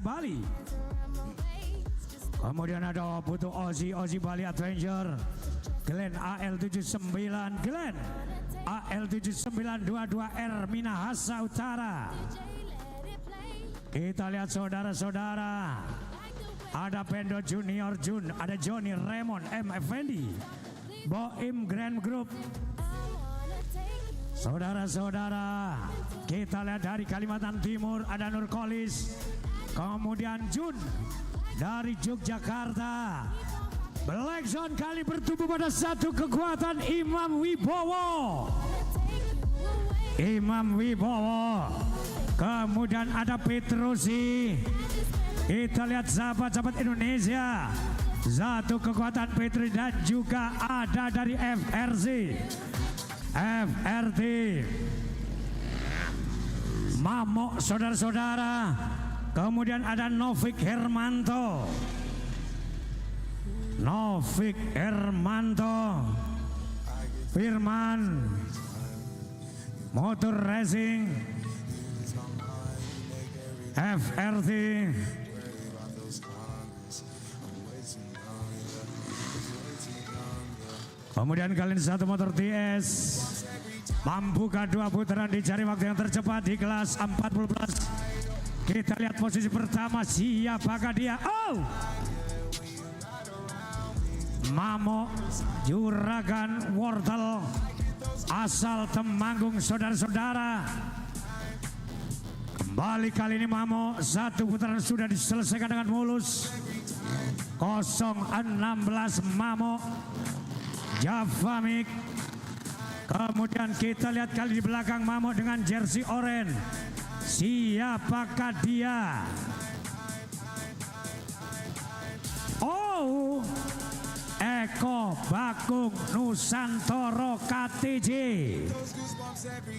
Bali. Kemudian ada Putu Ozi Bali Adventure. Glenn AL79, Glenn AL7922R Minahasa Utara. Kita lihat saudara-saudara. Ada Pendo Junior Jun, ada Johnny Raymond M. Effendi, Boim Grand Group. Saudara-saudara, kita lihat dari Kalimantan Timur ada Nurkolis. Kemudian Jun dari Yogyakarta. Black Zone kali bertumbuh pada satu kekuatan Imam Wibowo. Imam Wibowo. Kemudian ada Petrusi. Kita lihat sahabat-sahabat Indonesia. Satu kekuatan Petri dan juga ada dari FRT. Mamok saudara-saudara. Kemudian ada Novik Hermanto. Firman Motor Racing, FRT. Kemudian kalian satu motor TS. Mampukah 2 putaran dicari waktu yang tercepat di kelas 40+. Kita lihat posisi pertama, siapakah dia? Oh! Mamo Juragan Wortel asal Temanggung saudara-saudara. Kembali kali ini Mamo, 1 putaran sudah diselesaikan dengan mulus. 016 Mamo Javamik. Kemudian kita lihat kali di belakang Mamo dengan jersey oranye. Siapakah dia? Oh, Eko Bakung Nusantoro KTJ.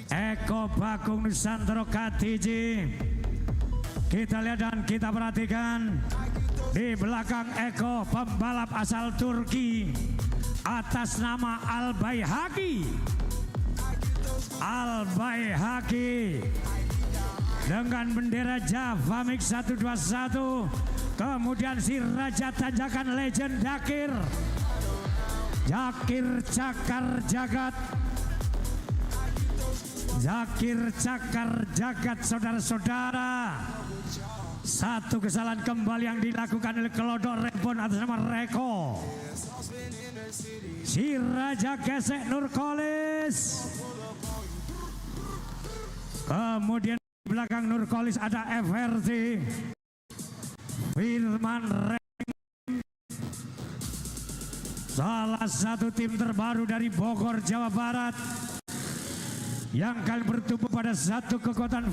Eko Bakung Nusantoro KTJ. Kita lihat dan kita perhatikan di belakang Eko, pembalap asal Turki atas nama Al-Bayhaqi. Dengan bendera Javamik 121. Kemudian si Raja Tanjakan Legend Jakir Cakar Jagat saudara-saudara. 1 kesalahan kembali yang dilakukan oleh Kelodor Repon atas nama Reko. Si Raja gesek Nurkolis. Kemudian di belakang Nurkolis ada FRT. Firman Reng, salah satu tim terbaru dari Bogor, Jawa Barat, yang kali bertumbuh pada satu kekuatan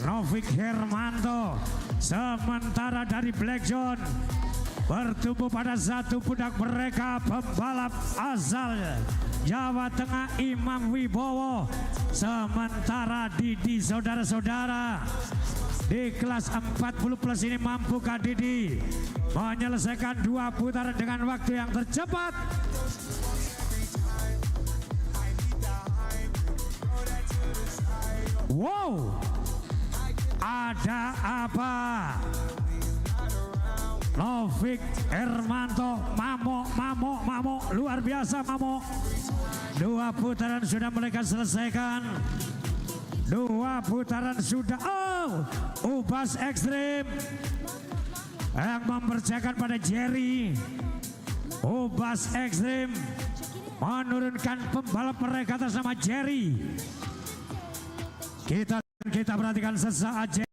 Novik Hermanto. Sementara dari Black Zone bertumbuh pada satu pundak mereka, pembalap asal Jawa Tengah Imam Wibowo. Sementara Didi saudara-saudara di kelas 40+ ini, mampukah Didi menyelesaikan 2 putaran dengan waktu yang tercepat? Wow, ada apa? Novik Hermanto, Mamo, luar biasa Mamo. 2 putaran sudah mereka selesaikan. 2 putaran sudah. Oh, Ubas Ekstrim yang mempercayakan pada Jerry. Ubas Ekstrim menurunkan pembalap mereka atas nama Jerry. Kita perhatikan sesaat.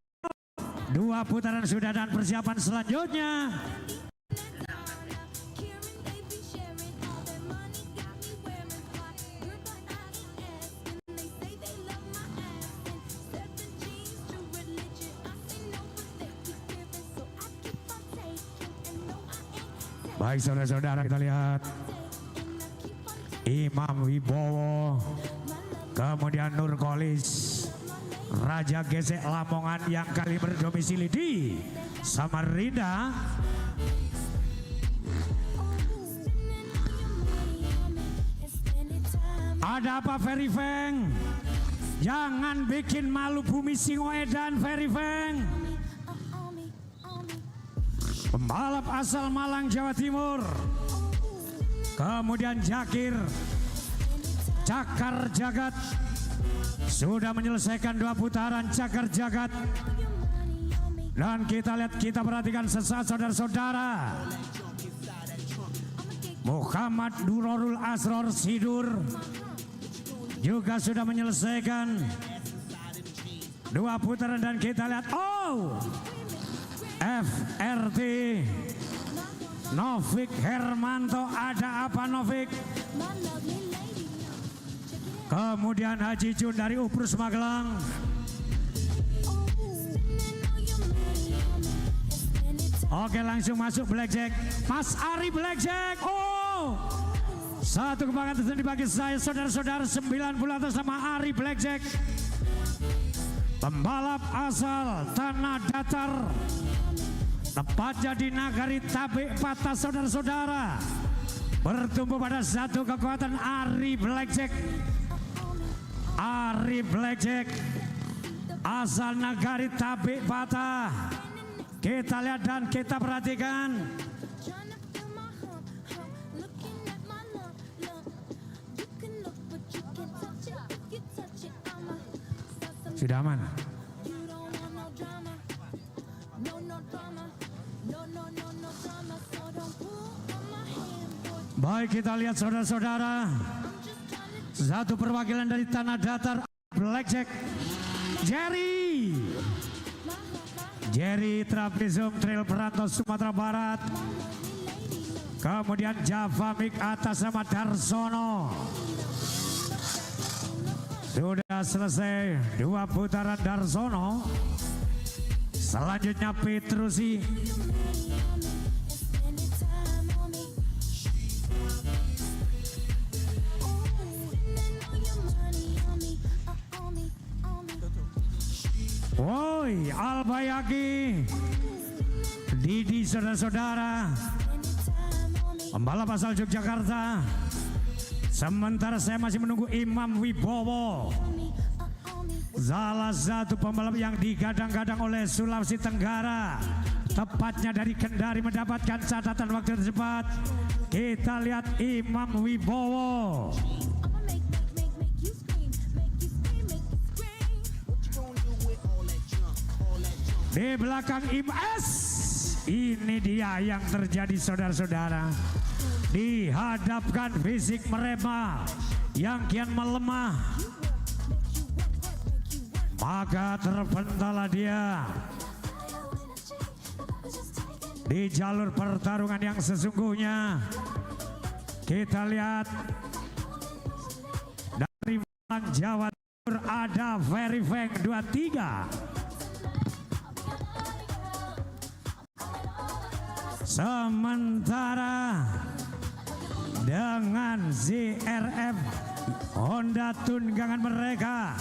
2 putaran sudah dan persiapan selanjutnya. Baik saudara-saudara, kita lihat Imam Wibowo, kemudian Nurkolis, Raja Gesek Lamongan yang kali berdomisili di Samarinda. Ada apa Ferry Feng? Jangan bikin malu bumi Singoedan Ferry Feng. Pembalap asal Malang Jawa Timur. Kemudian Jakir Cakar Jagat sudah menyelesaikan 2 putaran Cakar Jagat. Dan kita lihat, kita perhatikan sesaat saudara-saudara. Muhammad Durorul Asror Sidur juga sudah menyelesaikan 2 putaran dan kita lihat, oh, FRT Novik Hermanto, ada apa Novik? Kemudian Haji Jun dari Uprus Magelang. Oke, langsung masuk Blackjack. Mas Ari Blackjack. Oh, 1 kebanggaan tersendiri bagi saya saudara-saudara, 90 atas nama Ari Blackjack. Pembalap asal Tanah Datar, tepatnya di Nagari Tabik Patah saudara-saudara. Bertumbuh pada 1 kekuatan Ari Blackjack. Ari Blackjack asal Nagari Tabik Patah. Kita lihat dan kita perhatikan. Sudah aman. Baik, kita lihat saudara-saudara. 1 perwakilan dari Tanah Datar, Blackjack. Jerry Trapezum Trail Perantau Sumatera Barat. Kemudian Java Mik atas nama Darsono. Sudah selesai 2 putaran Darsono. Selanjutnya Petrusi. Woi, Albayaki, Didi saudara-saudara, pembalap asal Yogyakarta. Sementara saya masih menunggu Imam Wibowo, salah satu pembalap yang digadang-gadang oleh Sulawesi Tenggara, tepatnya dari Kendari, mendapatkan catatan waktu tercepat. Kita lihat Imam Wibowo. Di belakang IMS, ini dia yang terjadi saudara-saudara. Dihadapkan fisik mereka yang kian melemah, maka terpentalah dia di jalur pertarungan yang sesungguhnya. Kita lihat dari Malang Jawa Timur ada Ferry Feng 23. Sementara dengan ZRF Honda tunggangan mereka,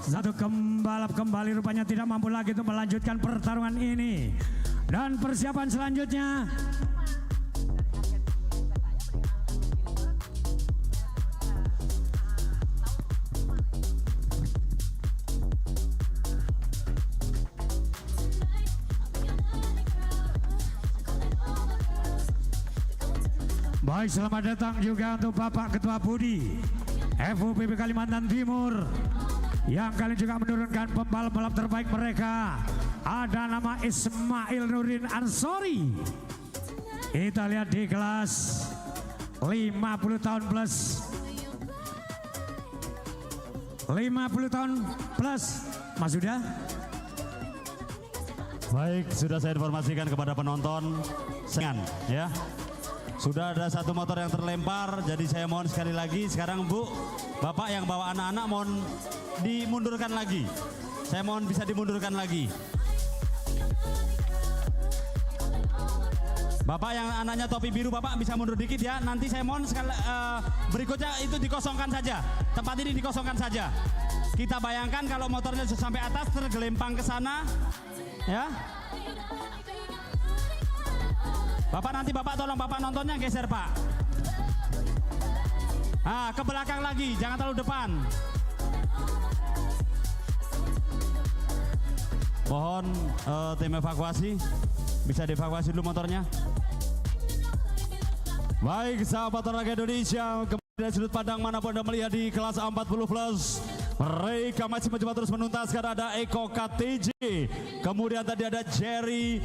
1 pembalap kembali rupanya tidak mampu lagi untuk melanjutkan pertarungan ini. Dan persiapan selanjutnya, baik, selamat datang juga untuk Bapak Ketua Budi FUPB Kalimantan Timur yang kali juga menurunkan pembalap-pembalap terbaik mereka. Ada nama Ismail Nurin Ansori. Kita lihat di kelas 50 tahun plus. 50 tahun plus, Mas Sudah? Baik, sudah saya informasikan kepada penonton, ya. Sudah ada 1 motor yang terlempar, jadi saya mohon sekali lagi, sekarang Bu, Bapak yang bawa anak-anak mohon dimundurkan lagi. Saya mohon bisa dimundurkan lagi. Bapak yang anaknya topi biru, Bapak bisa mundur dikit ya. Nanti saya mohon sekali, berikutnya itu dikosongkan saja. Tempat ini dikosongkan saja. Kita bayangkan kalau motornya sampai atas tergelempang ke sana, ya. Bapak nanti Bapak tolong Bapak nontonnya geser Pak. Ke belakang lagi, jangan terlalu depan. Mohon tim evakuasi, bisa dievakuasi dulu motornya. Baik, sahabat olahraga Indonesia, kembali dari sudut pandang manapun Anda melihat di kelas 40 plus. Mereka masih mencoba terus menuntaskan. Ada Eko KTJ, kemudian tadi ada Jerry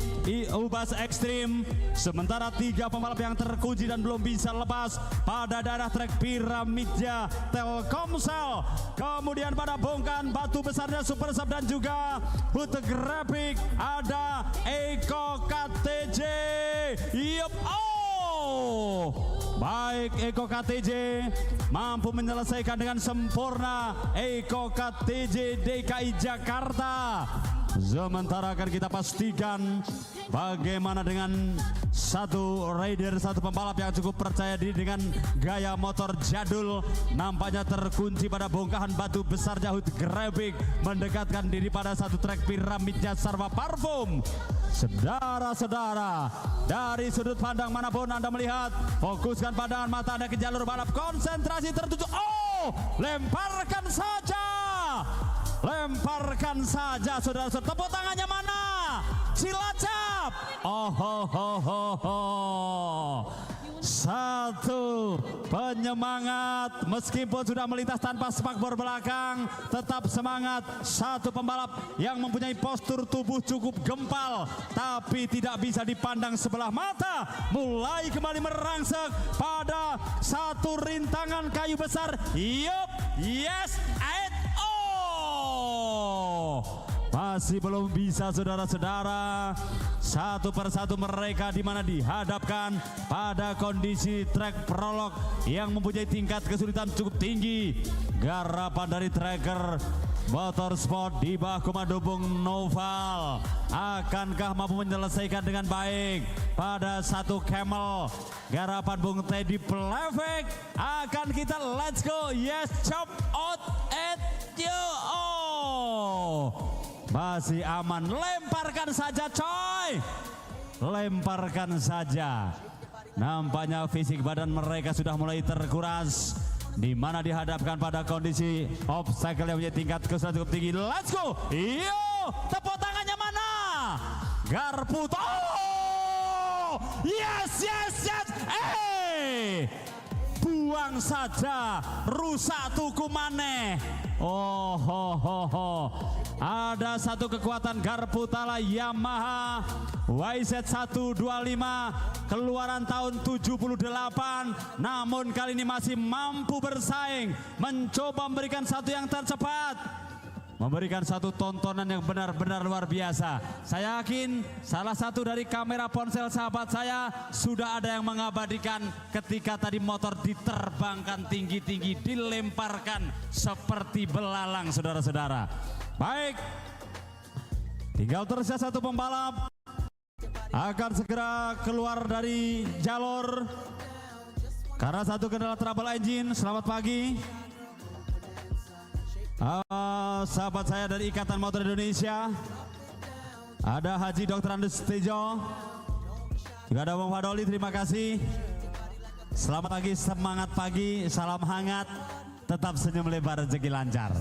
Ubas Extreme. Sementara 3 pembalap yang terkunci dan belum bisa lepas pada daerah trek Piramidja Telkomsel. Kemudian pada bongkahan batu besarnya Super Sub dan juga Hood Graphic ada Eko KTJ. Yup, baik, Eko KTJ mampu menyelesaikan dengan sempurna. Eko KTJ DKI Jakarta. Sementara akan kita pastikan bagaimana dengan satu rider, satu pembalap yang cukup percaya diri dengan gaya motor jadul. Nampaknya terkunci pada bongkahan batu besar Jahut Grabik, mendekatkan diri pada satu trek Piramidja Sarwa Parfum. Saudara-saudara, dari sudut pandang manapun Anda melihat, fokuskan pandangan mata Anda ke jalur balap, konsentrasi tertuju. Lemparkan saja. Lemparkan saja, saudara-saudara. Tepuk tangannya mana? Cilacap. Satu penyemangat, meskipun sudah melintas tanpa spakbor belakang, tetap semangat. Satu pembalap yang mempunyai postur tubuh cukup gempal, tapi tidak bisa dipandang sebelah mata. Mulai kembali merangsek pada satu rintangan kayu besar. Yup, yes, masih belum bisa, saudara-saudara. Satu persatu mereka di mana dihadapkan pada kondisi trek prolog yang mempunyai tingkat kesulitan cukup tinggi. Garapan dari tracker Motorsport di bawah komando Bung Noval, akankah mampu menyelesaikan dengan baik pada satu camel? Garapan Bung Teddy Plevek, akan kita let's go, yes, chop out at you. Masih aman, lemparkan saja coy, lemparkan saja. Nampaknya fisik badan mereka sudah mulai terkuras, di mana dihadapkan pada kondisi obstacle yang punya tingkat kesulitan cukup tinggi. Let's go, yo, tepuk tangannya mana? Garputo, yes, yes, yes, buang saja, rusak tuku maneh. Ada satu kekuatan Garputala Yamaha YZ125 keluaran tahun 78, namun kali ini masih mampu bersaing, mencoba memberikan satu yang tercepat, memberikan satu tontonan yang benar-benar luar biasa. Saya yakin salah satu dari kamera ponsel sahabat saya sudah ada yang mengabadikan ketika tadi motor diterbangkan tinggi-tinggi, dilemparkan seperti belalang, saudara-saudara. Baik, tinggal tersisa satu pembalap akan segera keluar dari jalur karena satu kendala trouble engine. Selamat pagi. Sahabat saya dari Ikatan Motor Indonesia, ada Haji Dr. Andus Tejo, juga ada Bang Fadoli, terima kasih. Selamat pagi, semangat pagi, salam hangat, tetap senyum lebar, rezeki lancar.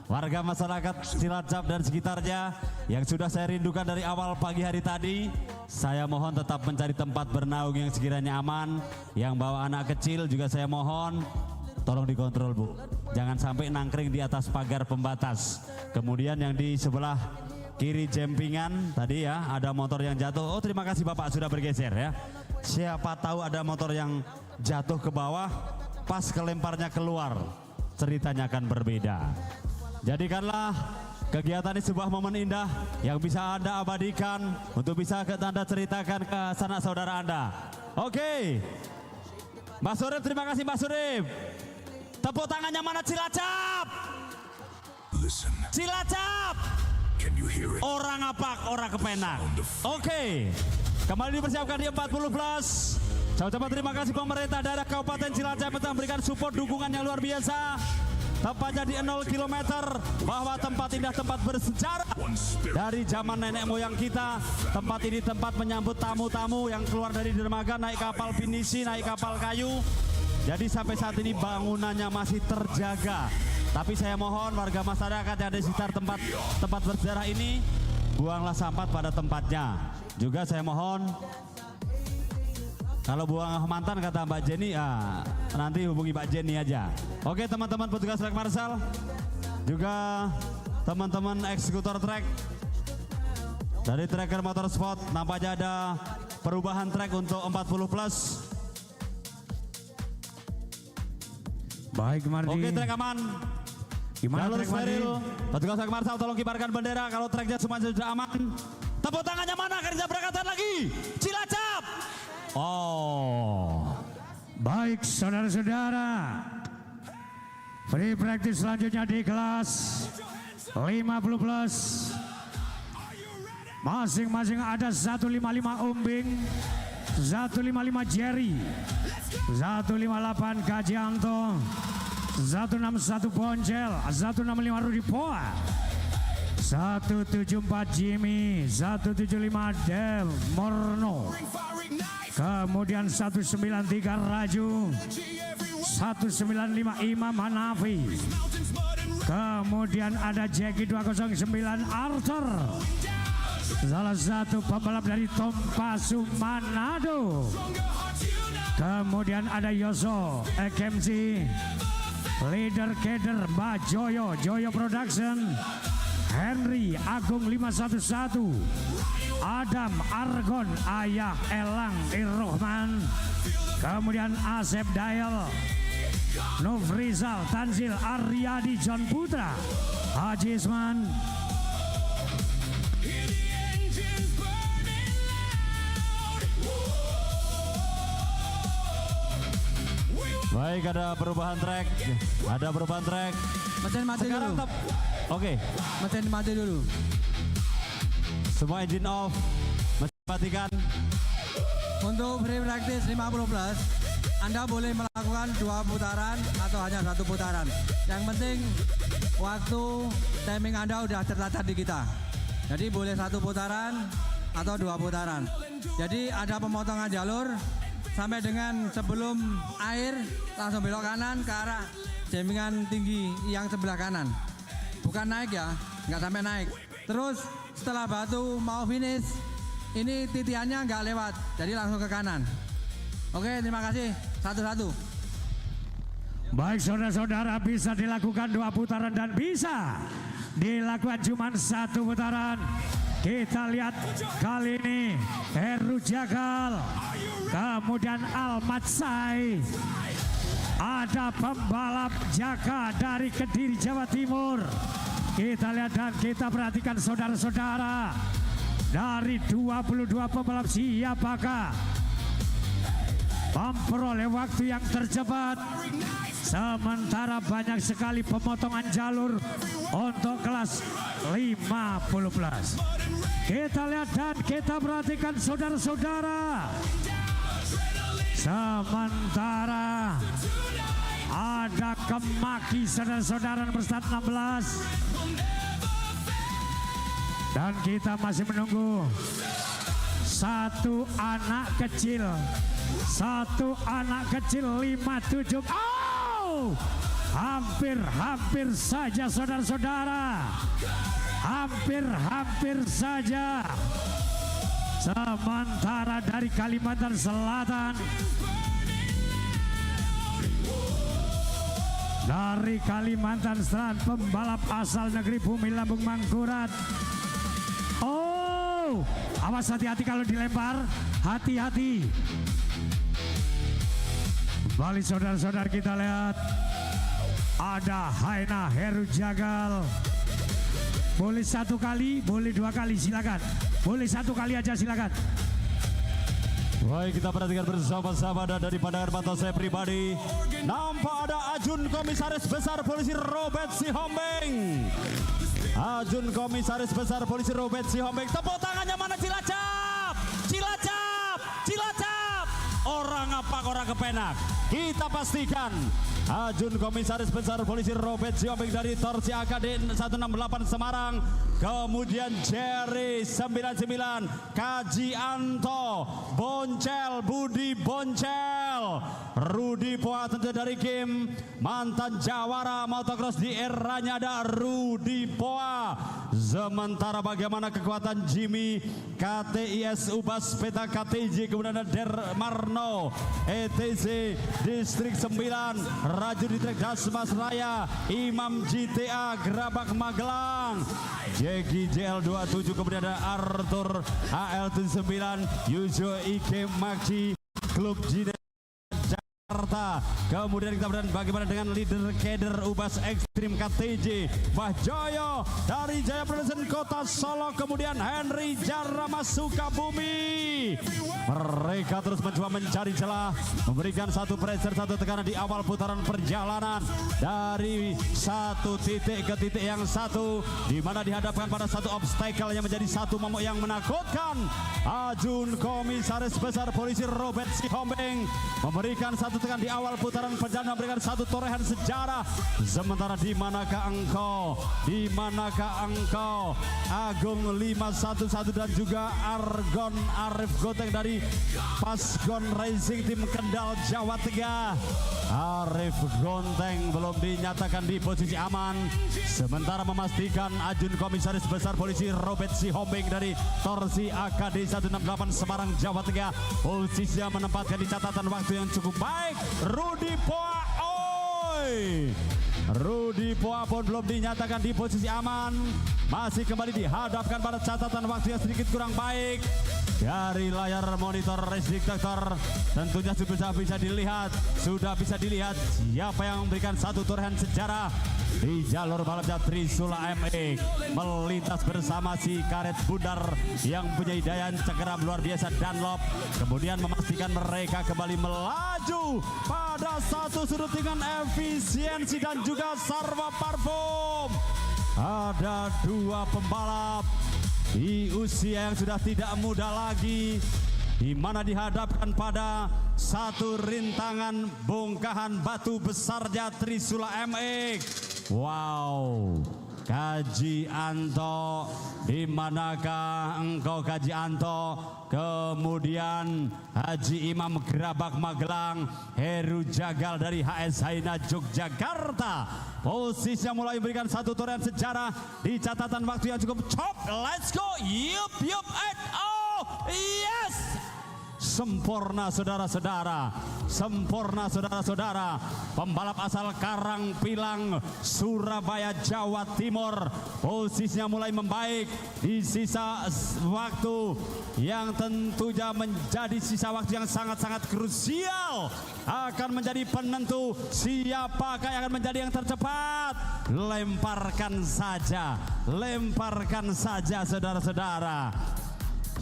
Warga masyarakat Cilacap dan sekitarnya yang sudah saya rindukan dari awal pagi hari tadi, saya mohon tetap mencari tempat bernaung yang sekiranya aman. Yang bawa anak kecil juga saya mohon tolong dikontrol, Bu. Jangan sampai nangkring di atas pagar pembatas. Kemudian yang di sebelah kiri jempingan tadi ya, ada motor yang jatuh. Oh, terima kasih Bapak sudah bergeser ya. Siapa tahu ada motor yang jatuh ke bawah, pas kelemparnya keluar, ceritanya akan berbeda. Jadikanlah kegiatan ini sebuah momen indah yang bisa Anda abadikan untuk bisa Anda ceritakan ke sanak saudara Anda. Oke, Mbak Surip, terima kasih Mbak Surip. Tepuk tangannya mana Cilacap? Cilacap. Orang apa? Orang kepenak. Oke, kembali dipersiapkan di 40 plus. Saya ucapkan terima kasih pemerintah daerah Kabupaten Cilacap yang memberikan support dukungan yang luar biasa. Tepatnya di 0 km, bahwa tempat indah, tempat bersejarah dari zaman nenek moyang kita. Tempat ini tempat menyambut tamu-tamu yang keluar dari dermaga, naik kapal pinisi, naik kapal kayu. Jadi sampai saat ini bangunannya masih terjaga. Tapi saya mohon warga masyarakat yang ada di sekitar tempat bersejarah ini, buanglah sampah pada tempatnya. Juga saya mohon, kalau buang mantan kata Mbak Jenny, nanti hubungi Mbak Jenny aja. Oke teman-teman petugas trek marshal, juga teman-teman eksekutor trek dari Tracker Motorsport, nampaknya ada perubahan trek untuk 40 plus. Baik Mardi. Oke trek aman. Gimana jalur trek Mardi? steril. Petugas trek marshal tolong kibarkan bendera kalau treknya semuanya sudah aman. Tepuk tangannya mana? Kerja berangkatan lagi. Cilacap. Oh. Baik saudara-saudara, free practice selanjutnya di kelas 50 plus. Masing-masing ada 155 Umbing, 155 Jerry, 158 Kajianto, 161 Boncel, 165 Rudi Poa, 174 Jimmy, 175 Del Morno, kemudian 193 Raju, 195 Imam Hanafi, kemudian ada Jackie 209 Arthur, salah satu pembalap dari Tompasu Manado, kemudian ada Yoso EKMC, leader Keder Mbak Joyo, Joyo Production, Henry Agung 511, Adam Argon, Ayah Elang Irrohman, kemudian Asep Dayel, Nufrizal Tanzil Aryadi John Putra, Haji Isman. Baik, ada perubahan trek. Ada perubahan trek. Mesin mati Sekarang dulu. Oke. Mesin mati dulu. Semua engine off. Mesin matikan. Untuk free practice 50 plus, Anda boleh melakukan 2 putaran atau hanya 1 putaran. Yang penting waktu timing Anda udah tercatat di kita. Jadi boleh 1 putaran atau 2 putaran. Jadi ada pemotongan jalur sampai dengan sebelum air langsung belok kanan ke arah jamingan tinggi yang sebelah kanan. Bukan naik ya, nggak sampai naik. Terus setelah batu mau finish, ini titiannya nggak lewat, jadi langsung ke kanan. Oke, terima kasih. Satu-satu. Baik saudara-saudara, bisa dilakukan 2 putaran dan bisa dilakukan cuma 1 putaran. Kita lihat kali ini Heru Jagal, kemudian Almat Sai, ada pembalap Jaka dari Kediri Jawa Timur. Kita lihat dan kita perhatikan saudara-saudara, dari 22 pembalap siapakah memperoleh waktu yang tercepat. Sementara banyak sekali pemotongan jalur untuk kelas 50 plus. Kita lihat dan kita perhatikan saudara-saudara. Sementara ada Kemaki saudara-saudara nomor 16. Dan kita masih menunggu satu anak kecil 57. Oh, hampir saja saudara-saudara, hampir saja. Sementara dari Kalimantan Selatan, pembalap asal negeri Bumi Lambung Mangkurat. Oh, awas, hati-hati kalau dilempar, hati-hati. Kembali saudara-saudara, kita lihat ada Haina Heru Jagal. Boleh 1 kali, boleh 2 kali, silakan. Boleh 1 kali aja, silakan. Baik, kita perhatikan bersama-sama dari pandangan mata saya pribadi. Nampak ada Ajun Komisaris Besar Polisi Robert Sihombing. Ajun Komisaris Besar Polisi Robert Sihombing. Tepuk tangannya mana? Cilacap, Cilacap, Cilacap. Orang apa orang kepenak? Kita pastikan Ajun Komisaris Besar Polisi Robert Sihombing dari Torsi AKD 168 Semarang. Kemudian Jerry 99, Kaji Anto, Boncel, Budi Boncel. Duel. Rudi Poa tentu dari game mantan jawara motocross di eranya ada Rudi Poa. Sementara bagaimana kekuatan Jimmy KTIS Ubas Peta KTJ, kemudian ada Dermarno ETC Distrik 9, Raju di Trek Dasmas Raya, Imam GTA Gerabak Magelang, Jeki JL27, kemudian ada Arthur AL79, Yujo Ike Maki Klub Jine Jakarta. Kemudian kita berada bagaimana dengan leader keder Ubas Ekstrim KTJ Mbah Joyo dari Jaya Production Kota Solo, kemudian Henry Jarama Sukabumi. Mereka terus mencoba mencari celah, memberikan satu pressure, satu tekanan di awal putaran perjalanan dari satu titik ke titik yang satu, di mana dihadapkan pada satu obstacle yang menjadi satu momok yang menakutkan. Ajun Komisaris Besar Polisi Robert Sihombing memberikan satu tekan di awal putaran perjalanan, memberikan satu torehan sejarah. Sementara di manakah engkau? Di manakah engkau? Agung 511 dan juga Argon Arif Goteng dari Pasgon Racing Tim Kendal Jawa Tengah. Arif Gonteng belum dinyatakan di posisi aman. Sementara memastikan Ajun Komisaris Besar Polisi Robert Sihombing dari Torsi AKD 168 Semarang Jawa Tengah posisinya menempatkan di catatan waktu yang cukup baik. Rudi Poa, oi! Rudi Poa pun belum dinyatakan di posisi aman, masih kembali dihadapkan pada catatan waktu yang sedikit kurang baik. Dari layar monitor race dictator tentunya sudah bisa dilihat siapa yang memberikan satu torehan sejarah di jalur balapnya Trisula MX, melintas bersama si karet bundar yang punya daya cengkeram luar biasa Dunlop, kemudian memastikan mereka kembali melaju pada satu sudut dengan efisiensi dan juga sarwa parfum. Ada dua pembalap di usia yang sudah tidak muda lagi, di mana dihadapkan pada satu rintangan bongkahan batu besarnya Trisula MX. Wow, Kaji Anto, di manakah engkau Kaji Anto? Kemudian Haji Imam Gerabak Magelang, Heru Jagal dari HS Haina Yogyakarta. Posisinya mulai memberikan satu torehan sejarah di catatan waktu yang cukup chop. Let's go, yup, and oh, yes! Sempurna saudara-saudara, sempurna saudara-saudara. Pembalap asal Karangpilang, Surabaya, Jawa Timur. Posisinya mulai membaik di sisa waktu yang tentunya menjadi sisa waktu yang sangat-sangat krusial. Akan menjadi penentu siapakah yang akan menjadi yang tercepat. Lemparkan saja saudara-saudara.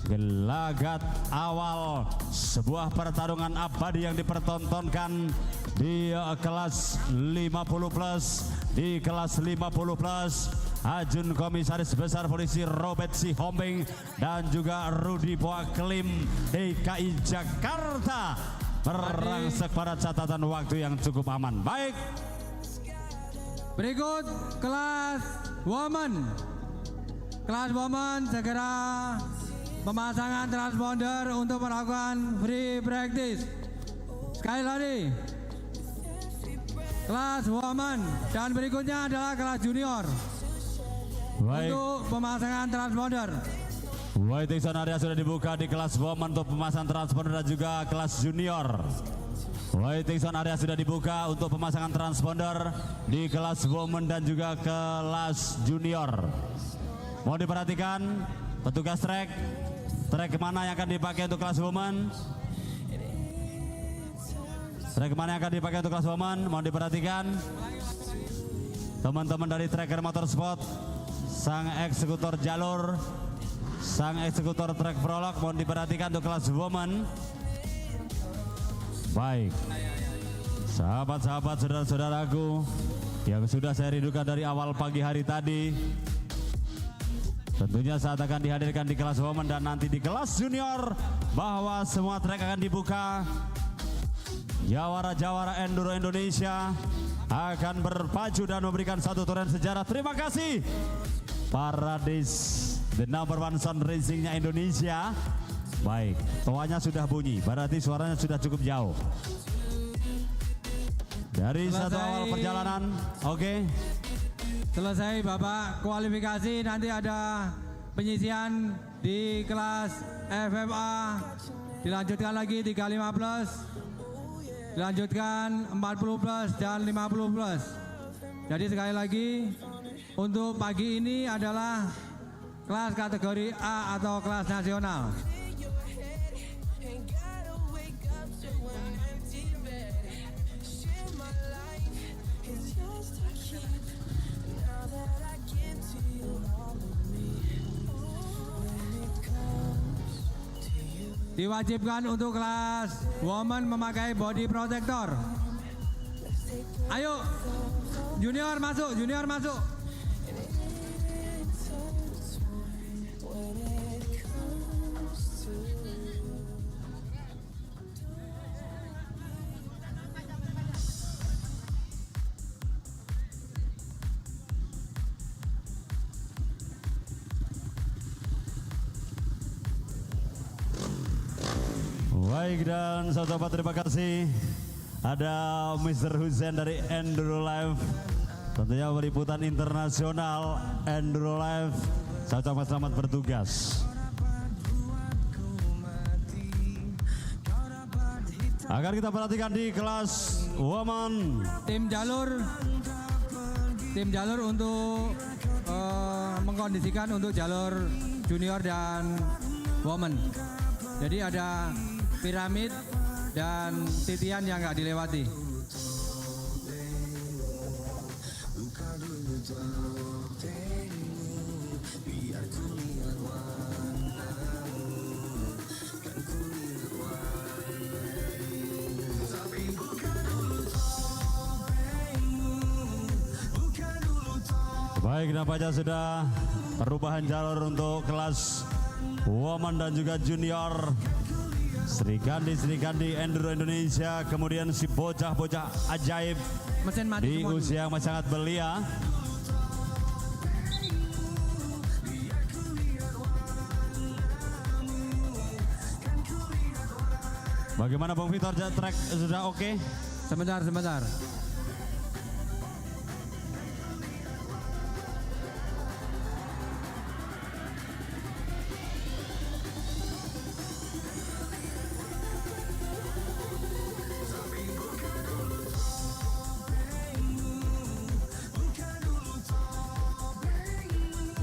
Gelagat awal sebuah pertarungan abadi yang dipertontonkan di kelas 50 plus. Di kelas 50 plus, Ajun Komisaris Besar Polisi Robert Sihombing dan juga Rudi Poa Klim DKI Jakarta merangsek pada catatan waktu yang cukup aman. Baik, Berikut kelas woman. Kelas woman segera pemasangan transponder untuk melakukan free practice. Sekali lagi, kelas woman, dan berikutnya adalah kelas junior. baik. Untuk pemasangan transponder. Waiting zone area sudah dibuka di kelas woman untuk pemasangan transponder dan juga kelas junior. Waiting zone area sudah dibuka untuk pemasangan transponder di kelas woman dan juga kelas junior. Mau diperhatikan petugas trek mana yang akan dipakai untuk kelas woman? Trek mana yang akan dipakai untuk kelas woman? Mau diperhatikan teman-teman dari Tracker Motorsport, sang eksekutor jalur, sang eksekutor trek prolog, mohon diperhatikan untuk kelas woman. Baik, sahabat-sahabat, saudara-saudaraku yang sudah saya rindukan dari awal pagi hari tadi, tentunya saat akan dihadirkan di kelas woman dan nanti di kelas junior, bahwa semua trek akan dibuka. Jawara-jawara Enduro Indonesia akan berpacu dan memberikan satu torehan sejarah. Terima kasih Paradis, the number one sound racingnya Indonesia. Baik, toanya sudah bunyi, berarti suaranya sudah cukup jauh. Dari Selesai. satu awal perjalanan, oke. Selesai Bapak kualifikasi, nanti ada penyisian di kelas FFA. Dilanjutkan lagi 35 plus. Dilanjutkan 40 plus dan 50 plus. Jadi sekali lagi untuk pagi ini adalah kelas kategori A atau kelas nasional. Diwajibkan untuk kelas woman memakai body protector. Ayo, junior masuk, junior masuk. Baik, dan sahabat terima kasih. Ada Mr. Hussein dari Enduro Life. Tentunya peliputan internasional Enduro Life. Saya ucapkan selamat bertugas. Akan kita perhatikan di kelas woman. Tim jalur untuk mengkondisikan untuk jalur junior dan woman. Jadi ada piramid dan titian yang nggak dilewati. Baik, nampaknya sudah perubahan jalur untuk kelas woman dan juga junior. Sri Kandi Enduro Indonesia, kemudian si bocah-bocah ajaib Mesin mati di semua dulu. usia yang masih sangat belia. Bagaimana Bang Victor, track sudah oke? Sebentar.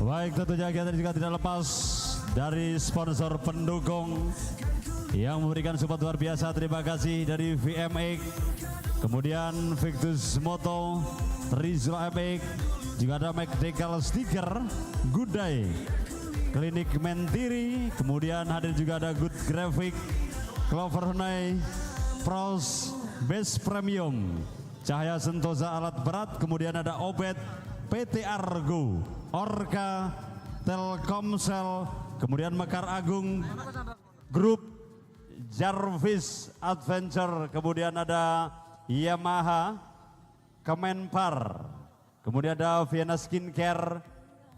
Baik, tentunya kita juga tidak lepas dari sponsor pendukung yang memberikan support luar biasa. Terima kasih dari VMX, kemudian Victus Moto, Rizla MX, juga ada McDecal Sticker, Good Day, Klinik Mentiri, kemudian hadir juga ada Good Graphic, Clover Honey, Pros, Best Premium, Cahaya Sentosa Alat Berat, kemudian ada Obet, PT Argo, Orca, Telkomsel, kemudian Mekar Agung, Grup Jarvis Adventure, kemudian ada Yamaha, Kemenpar, kemudian ada Vienna Skincare,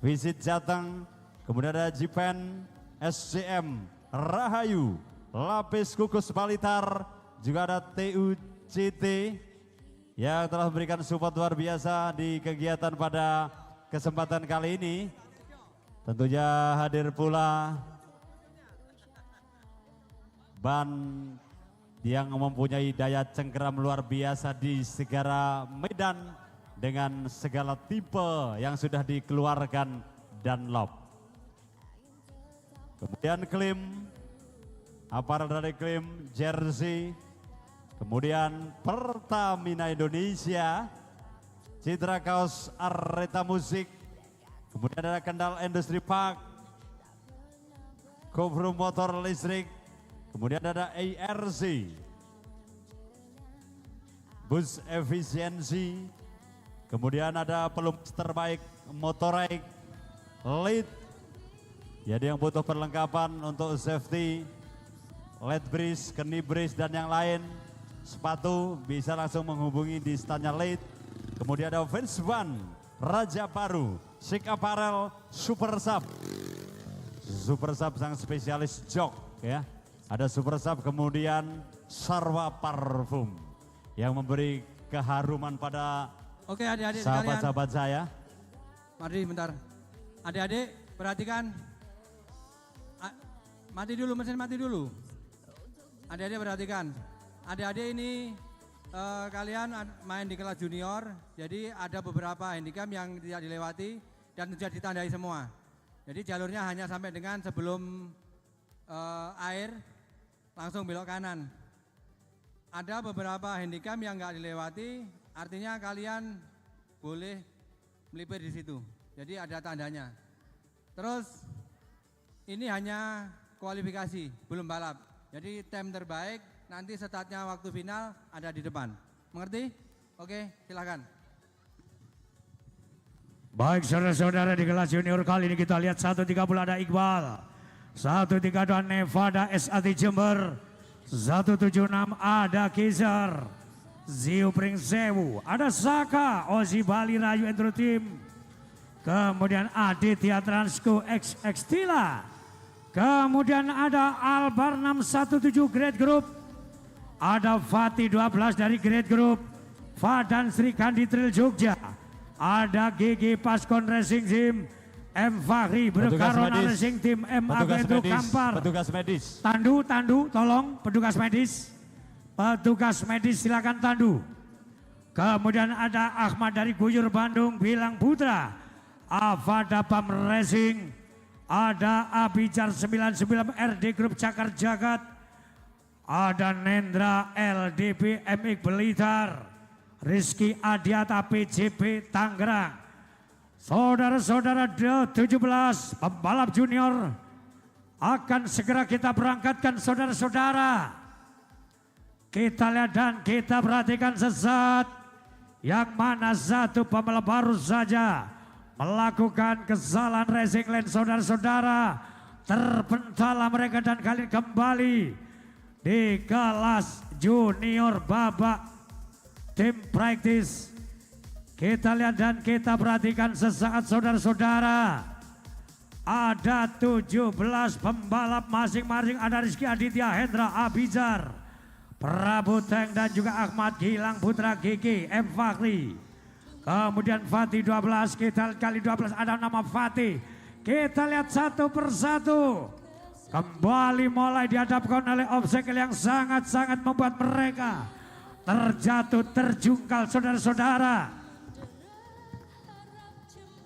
Visit Jateng, kemudian ada Jipen, SCM, Rahayu, Lapis Kukus Balitar, juga ada TUCT yang telah memberikan support luar biasa di kegiatan pada kesempatan kali ini. Tentunya hadir pula ban yang mempunyai daya cengkeram luar biasa di segala medan dengan segala tipe yang sudah dikeluarkan Dunlop. Kemudian klim, aparel dari klim, jersey, kemudian Pertamina Indonesia, Citra Kaos Areta Musik, kemudian ada Kendal Industri Park, Kobro Motor Listrik, kemudian ada ARC, Bus Efisiensi, kemudian ada Pelumas Terbaik Motorik, Lead, jadi yang butuh perlengkapan untuk safety, LED brace, knee brace dan yang lain, sepatu bisa langsung menghubungi di standnya Lead. Kemudian ada Vince Van, Raja Baru, Chic Apparel, Super Sub, Super Sub sang spesialis jok ya. Ada Super Sub kemudian Sarwa Parfum yang memberi keharuman pada Oke adik-adik sekalian. sahabat-sahabat saya. Mari bentar. Adik-adik perhatikan. Mati dulu mesin, mati dulu. Adik-adik perhatikan. Adik-adik ini kalian main di kelas junior. Jadi ada beberapa handicap yang tidak dilewati dan sudah ditandai semua. Jadi jalurnya hanya sampai dengan sebelum air langsung belok kanan. Ada beberapa handicap yang nggak dilewati, artinya kalian boleh melipir di situ. Jadi ada tandanya. Terus ini hanya kualifikasi, belum balap. Jadi time terbaik nanti startnya waktu final ada di depan. Mengerti? Oke, silakan. Baik saudara-saudara, di kelas junior kali ini kita lihat 130 ada Iqbal, 132 Nevada SAT Jember, 176 ada Kizer, Ziu Pring Sewu, ada Saka, Ozi Bali Rayu Endro Team, kemudian Aditya Transco XX Tila, kemudian ada Albar 617 Grade Group, ada Fatih 12 dari Grade Group, Fadan Sri Kandi Trail Jogja, ada GG Paskon Racing Team, M Fahri Berkarona Racing Team, M Agento Kampar. Petugas medis. Tandu, tolong petugas medis. Petugas medis silakan tandu. Kemudian ada Ahmad dari Guyur Bandung, Bilang Putra. Avada Pam Racing. Ada Abijar 99 RD Group Cakar Jagat. Ada Nendra LDB MX Blitar. Rizky Adiata PJP Tangerang. Saudara-saudara 17 pembalap junior akan segera kita berangkatkan saudara-saudara. Kita lihat dan kita perhatikan sesaat yang mana satu pembalap baru saja melakukan kesalahan racing lane saudara-saudara. Terpentala mereka dan kali kembali di kelas junior babak tim practice. Kita lihat dan kita perhatikan sesaat saudara-saudara. Ada 17 pembalap masing-masing. Ada Rizky Aditya, Hendra Abijar, Prabu Teng dan juga Ahmad Gilang Putra GG, M Fakri. Kemudian Fatih 12, kita kali 12 ada nama Fatih. Kita lihat satu persatu. Kembali mulai dihadapkan oleh obstacle yang sangat-sangat membuat mereka terjatuh, terjungkal saudara-saudara.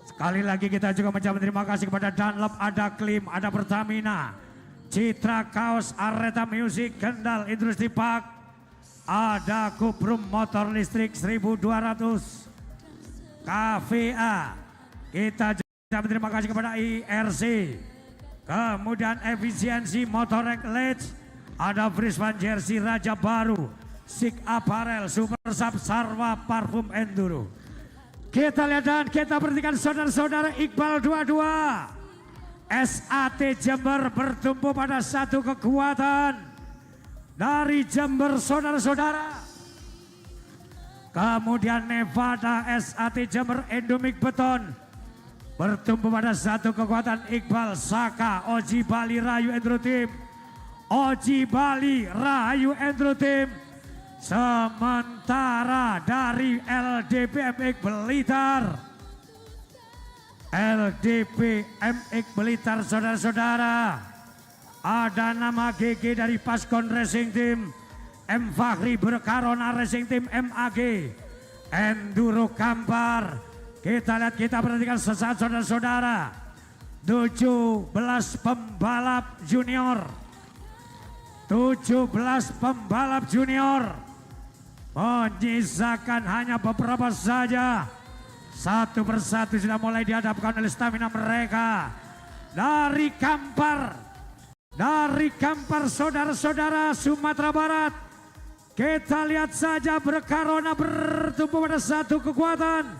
Sekali lagi kita juga mengucapkan terima kasih kepada Dunlop, ada Klim, ada Pertamina, Citra Kaos, Areta Music, Kendal Industri Park, ada Kuprum Motor Listrik 1200, KVA. Kita juga terima kasih kepada IRC, kemudian Efisiensi Motorek Ledge, ada Frisman Jersey Raja Baru, Sik Apparel, Super Sub, Sarwa Parfum Enduro. Kita lihat dan kita perhatikan saudara-saudara, Iqbal 22 SAT Jember bertumpu pada satu kekuatan dari Jember saudara-saudara. Kemudian Nevada SAT Jember Endomik Beton bertumpu pada satu kekuatan Iqbal Saka, Oji Bali Rayu Endro Team, Oji Bali Rayu Endro Team. Sementara dari LDP MX Blitar, LDP MX Blitar saudara-saudara, ada nama GG dari Paskon Racing Team, M Fahri Berkarona Racing Team, MAG Enduro Kampar. Kita lihat, kita perhatikan sesaat saudara-saudara, 17 pembalap junior, 17 pembalap junior menyisakan hanya beberapa saja. Satu persatu sudah mulai dihadapkan oleh stamina mereka. Dari Kampar saudara-saudara Sumatera Barat. Kita lihat saja Berkarona bertumpu pada satu kekuatan.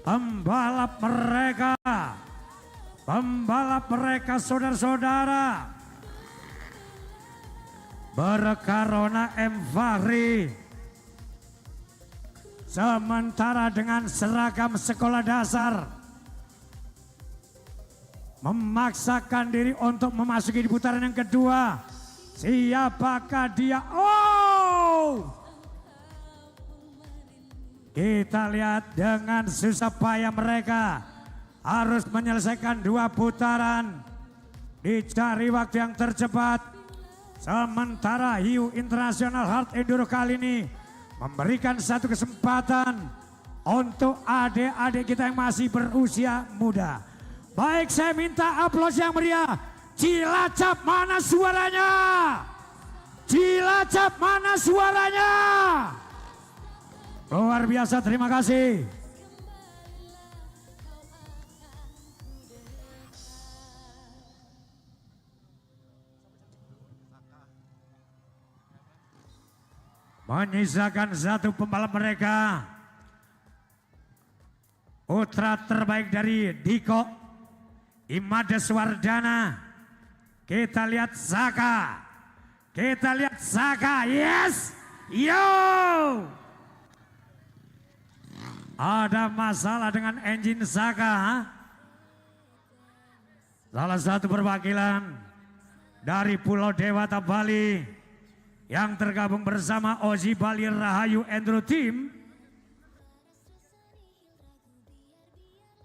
Pembalap mereka saudara-saudara. Berkarona M Fahri. Sementara dengan seragam sekolah dasar memaksakan diri untuk memasuki di putaran yang kedua. Siapakah dia? Oh! Kita lihat dengan susah payah mereka harus menyelesaikan 2 putaran. Dicari waktu yang tercepat. Sementara Hiu International Hard Enduro kali ini memberikan satu kesempatan untuk adik-adik kita yang masih berusia muda. Baik, saya minta aplaus yang meriah. Cilacap mana suaranya? Cilacap mana suaranya? Luar biasa, terima kasih. Menyisakan 1 pembalap mereka. Putra terbaik dari Diko Imadeswardana. Kita lihat Saka. Kita lihat Saka. Yes. Yo. Ada masalah dengan engine Saka. Salah satu perwakilan dari Pulau Dewata Bali yang tergabung bersama Ozi Bali Rahayu Enduro Team.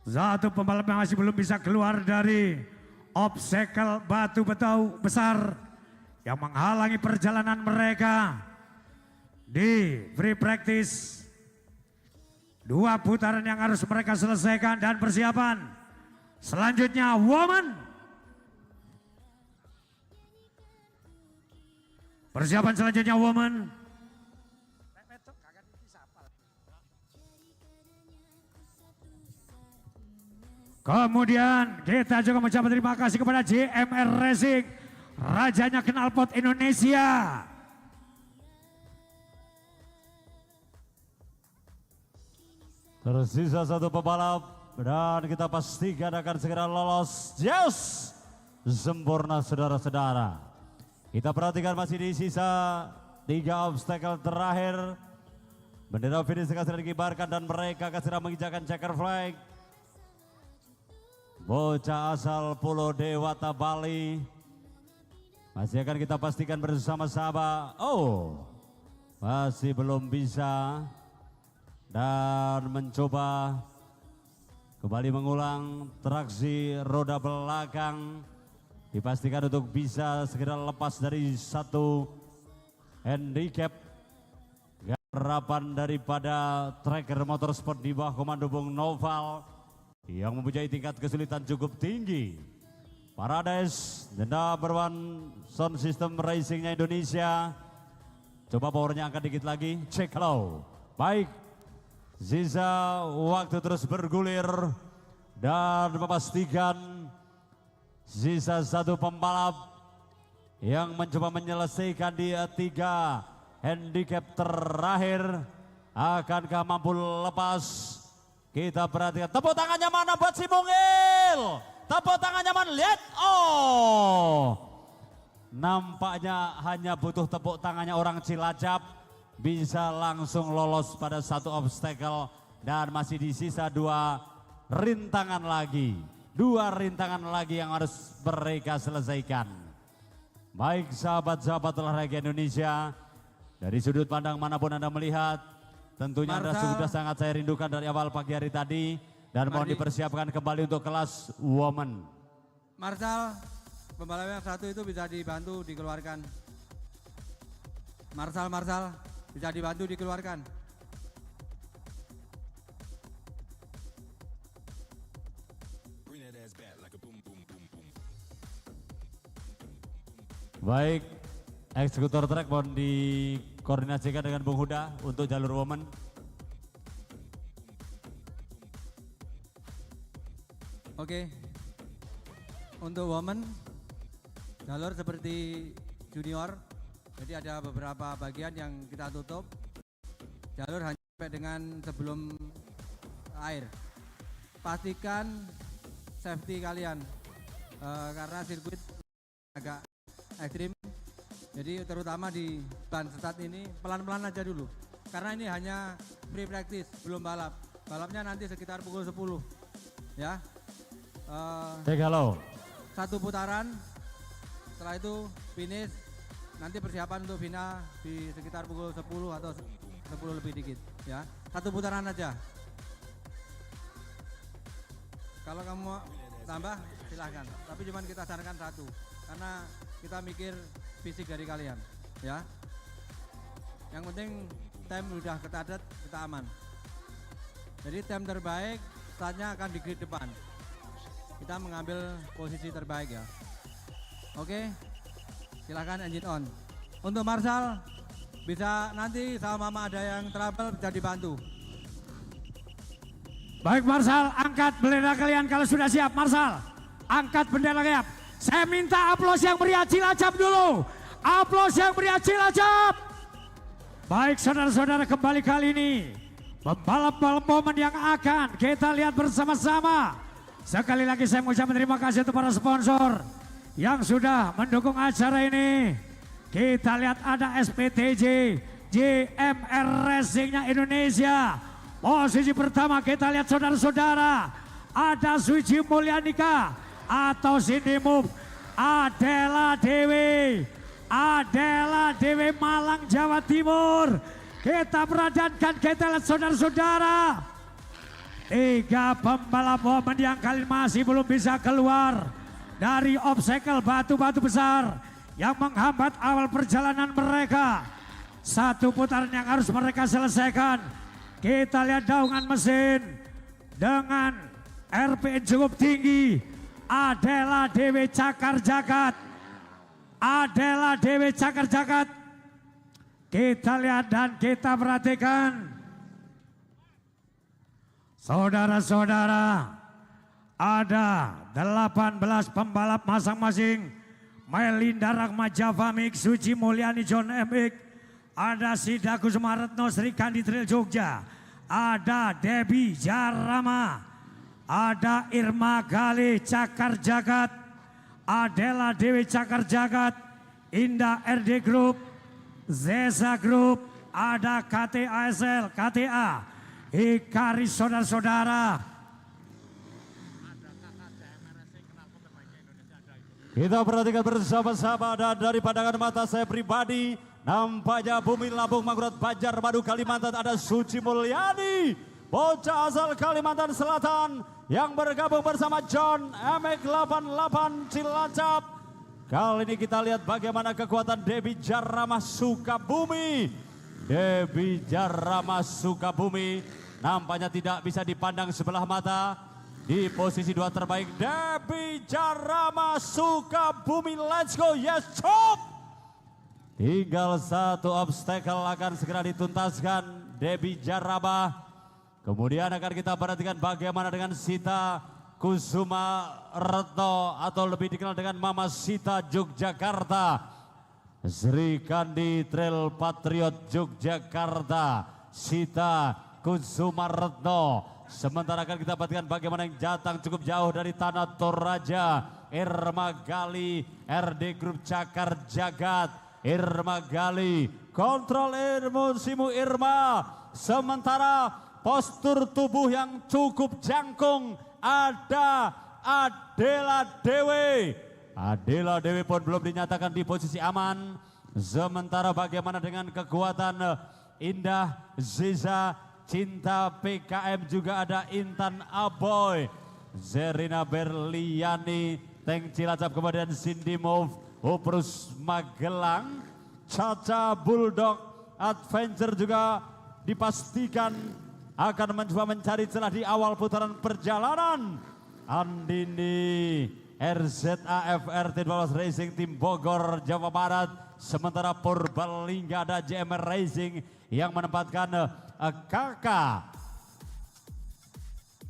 Satu pembalap yang masih belum bisa keluar dari obstacle batu betau besar yang menghalangi perjalanan mereka di free practice. 2 putaran yang harus mereka selesaikan dan persiapan. Selanjutnya woman. Persiapan selanjutnya woman. Kemudian kita juga mengucapkan terima kasih kepada JMR Racing, rajanya knalpot Indonesia. Tersisa 1 pembalap dan kita pastikan akan segera lolos. Yes, sempurna saudara-saudara. Kita perhatikan masih di sisa 3 obstacle terakhir. Bendera finish akan segera dikibarkan dan mereka akan segera menginjakan checker flag. Bocah asal Pulau Dewata Bali masih akan kita pastikan bersama-sama. Oh, masih belum bisa dan mencoba kembali mengulang traksi roda belakang. Dipastikan untuk bisa segera lepas dari 1 handicap. Garapan daripada Tracker Motorsport di bawah komando Bung Noval yang mempunyai tingkat kesulitan cukup tinggi. Parades, the number 1 sound system racingnya Indonesia. Coba powernya angkat dikit lagi, cek low. Baik, sisa waktu terus bergulir dan memastikan sisa 1 pembalap yang mencoba menyelesaikan di 3 handicap terakhir. Akankah mampu lepas? Kita perhatikan, tepuk tangannya mana buat si Mungil? Tepuk tangannya mana? Lihat, oh, nampaknya hanya butuh tepuk tangannya orang Cilacap bisa langsung lolos pada 1 obstacle dan masih di sisa 2 rintangan lagi. 2 rintangan lagi yang harus mereka selesaikan. Baik sahabat-sahabat olahraga Indonesia, dari sudut pandang manapun Anda melihat, tentunya Anda sudah sangat saya rindukan dari awal pagi hari tadi dan mohon dipersiapkan kembali untuk kelas woman. Marshal, pembalap yang 1 itu bisa dibantu dikeluarkan. Marshal, bisa dibantu dikeluarkan. Baik, eksekutor track mohon dikoordinasikan dengan Bung Huda untuk jalur woman. Oke, untuk woman jalur seperti junior, jadi ada beberapa bagian yang kita tutup. Jalur hanya sampai dengan sebelum air. Pastikan safety kalian, karena sirkuit agak ekstrim. Jadi terutama di ban start ini pelan-pelan aja dulu. Karena ini hanya free practice, belum balap. Balapnya nanti sekitar pukul 10. Ya. Take hello. Satu putaran, setelah itu finish. Nanti persiapan untuk final di sekitar pukul 10 atau 10 lebih dikit ya. Satu putaran aja. Kalau kamu mau tambah silahkan, tapi cuman kita sarankan satu karena kita mikir fisik dari kalian ya. Yang penting time udah ketadat, kita aman. Jadi time terbaik saatnya akan di grid depan. Kita mengambil posisi terbaik ya. Oke, silahkan engine on. Untuk Marshall bisa nanti sama mama ada yang trouble bisa dibantu. Baik Marshall, angkat bendera kalian kalau sudah siap. Marshall, angkat bendera kalian. Saya minta aplaus yang meriah Cilacap dulu. Aplaus yang meriah Cilacap. Baik saudara-saudara, kembali kali ini pembalap-balap momen yang akan kita lihat bersama-sama. Sekali lagi saya mengucapkan terima kasih untuk para sponsor yang sudah mendukung acara ini. Kita lihat ada SPTJ, JMR Racingnya Indonesia. Posisi pertama kita lihat saudara-saudara, ada Suci Mulyanika atau Cindy Move, Adela Dewi Malang Jawa Timur. Kita perhatikan, kita lihat saudara-saudara, 3 pembalap momen yang kali masih belum bisa keluar dari obstacle batu-batu besar yang menghambat awal perjalanan mereka. Satu putaran yang harus mereka selesaikan. Kita lihat daungan mesin dengan RPM cukup tinggi. Adela Dewi Cakar Jagat. Adela Dewi Cakar Jagat. Kita lihat dan kita perhatikan. Saudara-saudara, ada 18 pembalap masing-masing. Melinda Rahma Javamik, Suci Mulyani John MX. Ada Sida Kusumaretno Sri Kandi Trail Jogja. Ada Debbie Jarama. Ada Irma Gali Cakar Jagat. Adela Dewi Cakar Jagat. Indah RD Group. Zesa Group. Ada KTA, Ikaris saudara-saudara. Kita perhatikan bersama-sama dan dari pandangan mata saya pribadi, nampaknya Bumi Lampung Mangkurat Banjar Madu Kalimantan ada Suci Mulyani, bocah asal Kalimantan Selatan yang bergabung bersama John MX88 Cilacap. Kali ini kita lihat bagaimana kekuatan Debbie Jarama Sukabumi. Debbie Jarama Sukabumi nampaknya tidak bisa dipandang sebelah mata. Di posisi 2 terbaik Debbie Jarama Sukabumi, let's go, yes chop. Tinggal satu obstacle akan segera dituntaskan Debbie Jarama. Kemudian akan kita perhatikan bagaimana dengan Sita Kusuma Retno atau lebih dikenal dengan Mama Sita Yogyakarta. Sri Kandi Trail Patriot Yogyakarta, Sita Kusuma Retno. Sementara akan kita perhatikan bagaimana yang datang cukup jauh dari Tanah Toraja, Irma Gali, RD Group Cakar Jagat, Irma Gali, kontrol emosimu Irma. Sementara postur tubuh yang cukup jangkung ada Adela Dewi. Adela Dewi pun belum dinyatakan di posisi aman. Sementara bagaimana dengan kekuatan Indah Ziza, Cinta PKM, juga ada Intan Aboy, Zerina Berliani, Tank Cilacap, kemudian Cindy Move, Uprus Magelang, Caca Bulldog Adventure juga dipastikan akan mencoba mencari celah di awal putaran perjalanan. Andini RZAFR T12 Racing Tim Bogor Jawa Barat. Sementara Purbalingga ada JMR Racing yang menempatkan kakak.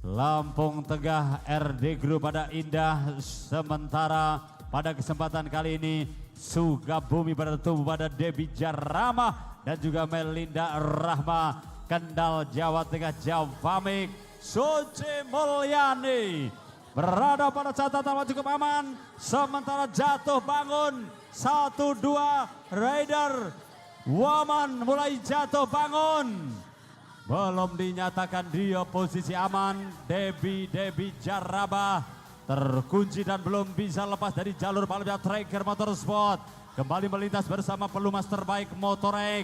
Lampung Tengah RD Group ada Indah. Sementara pada kesempatan kali ini Sukabumi bertemu pada Debbie Jarama dan juga Melinda Rahma. Kendal Jawa Tengah Javamik, Suci Mulyani berada pada catatan cukup aman. Sementara jatuh bangun 1-2 Raider Woman mulai jatuh bangun. Belum dinyatakan dia posisi aman. Debbie Jaraba terkunci dan belum bisa lepas dari jalur balapnya Tracker Motorsport. Kembali melintas bersama pelumas terbaik Motorek.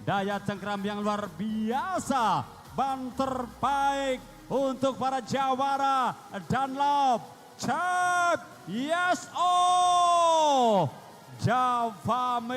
Daya cengkram yang luar biasa. Ban terbaik untuk para jawara Dunlop Champ. Yes, oh Javamik.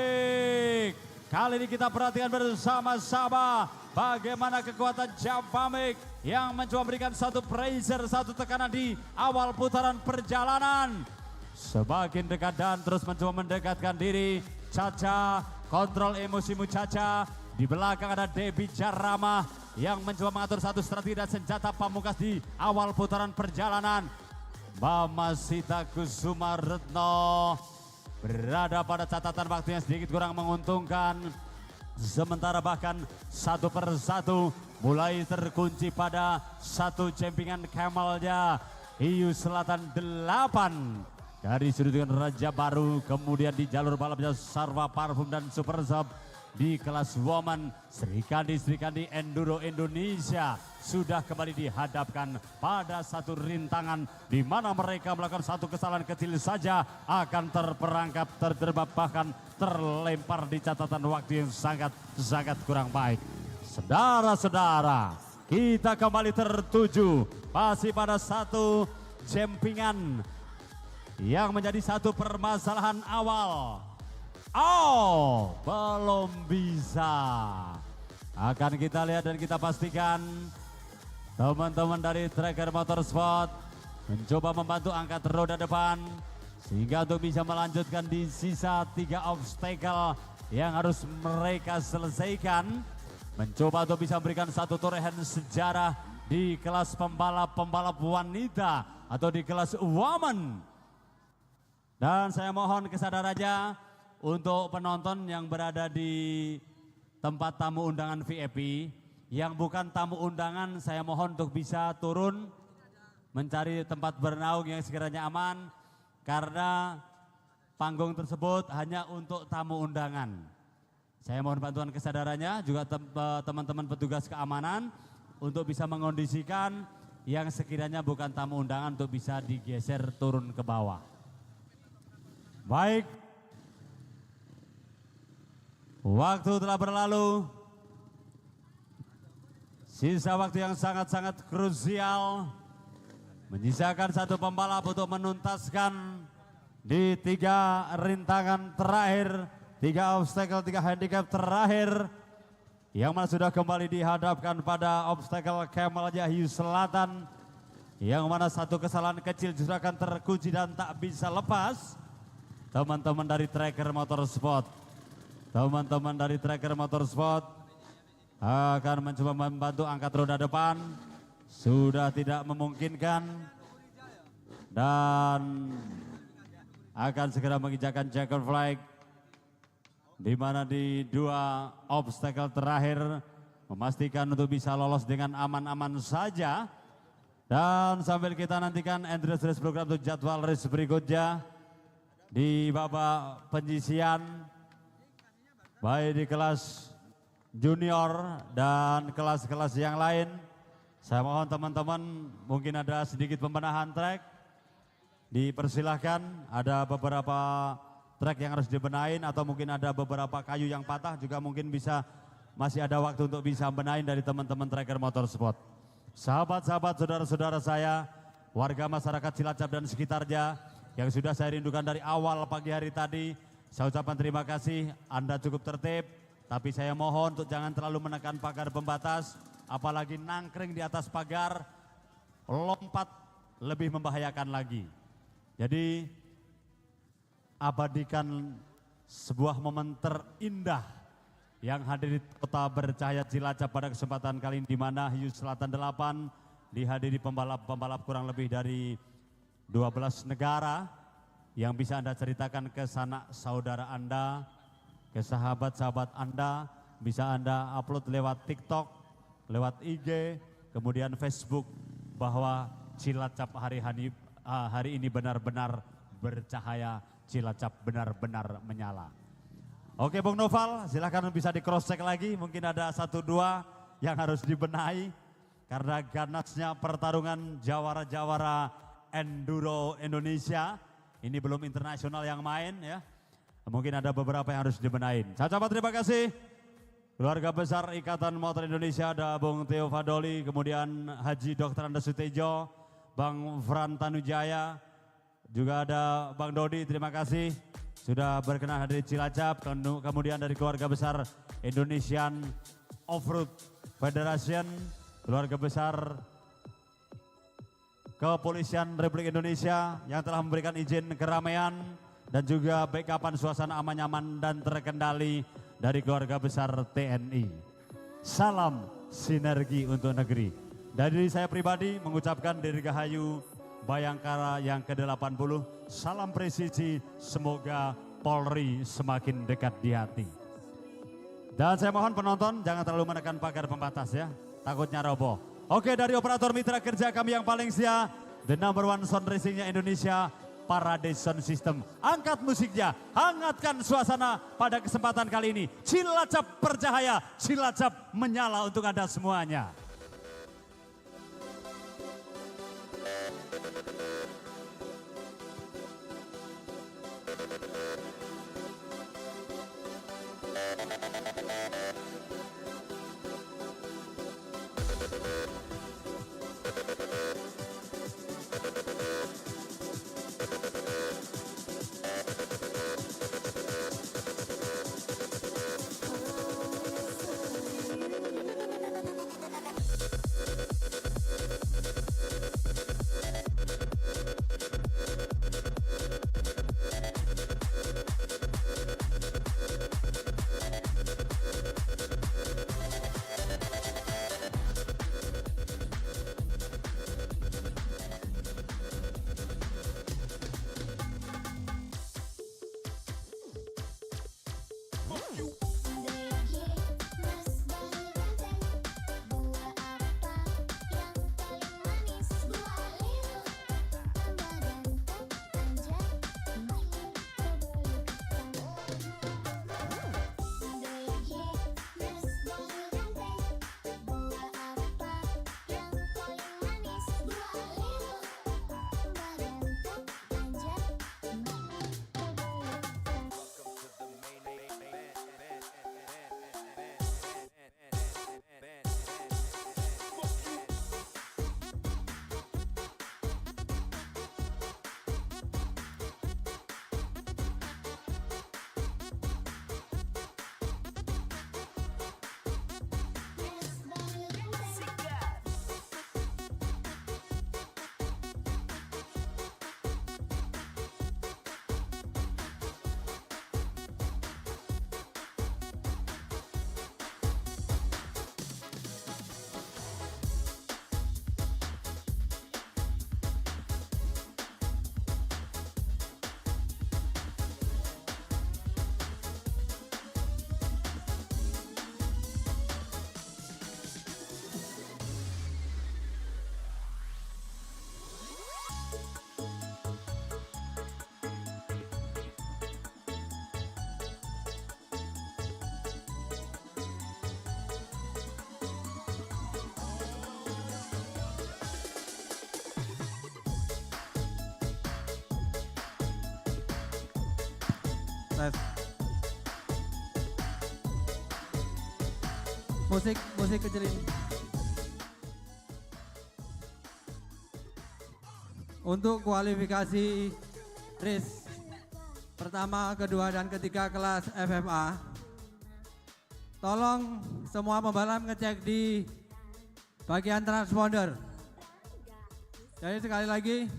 Kali ini kita perhatikan bersama-sama bagaimana kekuatan Javamik yang mencoba memberikan satu pressure, satu tekanan di awal putaran perjalanan. Semakin dekat dan terus mencoba mendekatkan diri. Caca, kontrol emosimu Caca. Di belakang ada Debbie Jarama yang mencoba mengatur satu strategi dan senjata pamungkas di awal putaran perjalanan. Mama Sita Kusuma Retno berada pada catatan waktu yang sedikit kurang menguntungkan. Sementara bahkan satu persatu mulai terkunci pada satu jempingan Camelnya. Hiu Selatan 8 dari sudut Raja Baru, kemudian di jalur balapnya Sarwa Parfum dan Super Shop. Di kelas woman, Sri Kandi Enduro Indonesia sudah kembali dihadapkan pada satu rintangan di mana mereka melakukan satu kesalahan kecil saja akan terperangkap, terjerembab, bahkan terlempar di catatan waktu yang sangat kurang baik. Saudara-saudara, kita kembali tertuju masih pada satu jempingan yang menjadi satu permasalahan awal. Oh, belum bisa. Akan kita lihat dan kita pastikan teman-teman dari Tracker Motorsport mencoba membantu angkat roda depan sehingga untuk bisa melanjutkan di sisa 3 obstacle yang harus mereka selesaikan. Mencoba untuk bisa memberikan satu torehan sejarah di kelas pembalap wanita atau di kelas woman. Dan saya mohon kesadarannya untuk penonton yang berada di tempat tamu undangan VIP, yang bukan tamu undangan saya mohon untuk bisa turun mencari tempat bernaung yang sekiranya aman, karena panggung tersebut hanya untuk tamu undangan. Saya mohon bantuan kesadarannya juga teman-teman petugas keamanan untuk bisa mengondisikan yang sekiranya bukan tamu undangan untuk bisa digeser turun ke bawah. Baik. Waktu telah berlalu, sisa waktu yang sangat krusial, menyisakan satu pembalap untuk menuntaskan di 3 rintangan terakhir, 3 obstacle, 3 handicap terakhir, yang mana sudah kembali dihadapkan pada obstacle Camelnya Hiu Selatan, yang mana satu kesalahan kecil justru akan terkunci dan tak bisa lepas. Teman-teman dari Tracker Motorsport, teman-teman dari Tracker Motorsport akan mencoba membantu angkat roda depan. Sudah tidak memungkinkan dan akan segera menginjakan checker flag, di mana di 2 obstacle terakhir memastikan untuk bisa lolos dengan aman-aman saja. Dan sambil kita nantikan endurance race program untuk jadwal race berikutnya di babak penyisian, baik di kelas junior dan kelas-kelas yang lain. Saya mohon teman-teman, mungkin ada sedikit pembenahan trek. Dipersilahkan, ada beberapa trek yang harus dibenahin atau mungkin ada beberapa kayu yang patah juga mungkin bisa, masih ada waktu untuk bisa benahin dari teman-teman Tracker Motorsport. Sahabat-sahabat, saudara-saudara saya, warga masyarakat Cilacap dan sekitarnya yang sudah saya rindukan dari awal pagi hari tadi, saya ucapkan terima kasih. Anda cukup tertib, tapi saya mohon untuk jangan terlalu menekan pagar pembatas, apalagi nangkring di atas pagar, lompat lebih membahayakan lagi. Jadi abadikan sebuah momen terindah yang hadir di kota bercahaya Cilacap pada kesempatan kali ini, di mana Hiu Selatan 8 dihadiri pembalap-pembalap kurang lebih dari 12 negara. Yang bisa Anda ceritakan ke sanak saudara Anda, ke sahabat-sahabat Anda, bisa Anda upload lewat TikTok, lewat IG, kemudian Facebook, bahwa Cilacap hari ini benar-benar bercahaya, Cilacap benar-benar menyala. Oke Bung Noval, silahkan bisa di cross check lagi, mungkin ada 1-2 yang harus dibenahi, karena ganasnya pertarungan jawara-jawara Enduro Indonesia. Ini belum internasional yang main ya. Mungkin ada beberapa yang harus dibenahin. Saya ucapkan terima kasih. Keluarga besar Ikatan Motor Indonesia ada Bung Theo Fadoli, kemudian Haji Dr. Andes Sutejo, Bang Fran Tanujaya, juga ada Bang Dodi, terima kasih sudah berkenan hadir di Cilacap. Kemudian dari keluarga besar Indonesian Off-Road Federation, keluarga besar Kepolisian Republik Indonesia yang telah memberikan izin keramaian dan juga backupan suasana aman, nyaman dan terkendali dari keluarga besar TNI. Salam sinergi untuk negeri. Dari diri saya pribadi mengucapkan Dirgahayu Bayangkara yang ke-80, salam presisi, semoga Polri semakin dekat di hati. Dan saya mohon penonton jangan terlalu menekan pagar pembatas ya, takutnya roboh. Oke, dari operator mitra kerja kami yang paling setia, the number one sound racingnya Indonesia, Parade Sound System. Angkat musiknya, hangatkan suasana pada kesempatan kali ini. Cilacap bercahaya, Cilacap menyala untuk Anda semuanya. Musik kecilin. Untuk kualifikasi race pertama, kedua, dan ketiga kelas FFA, tolong semua pembalap ngecek di bagian transponder. Jadi sekali lagi,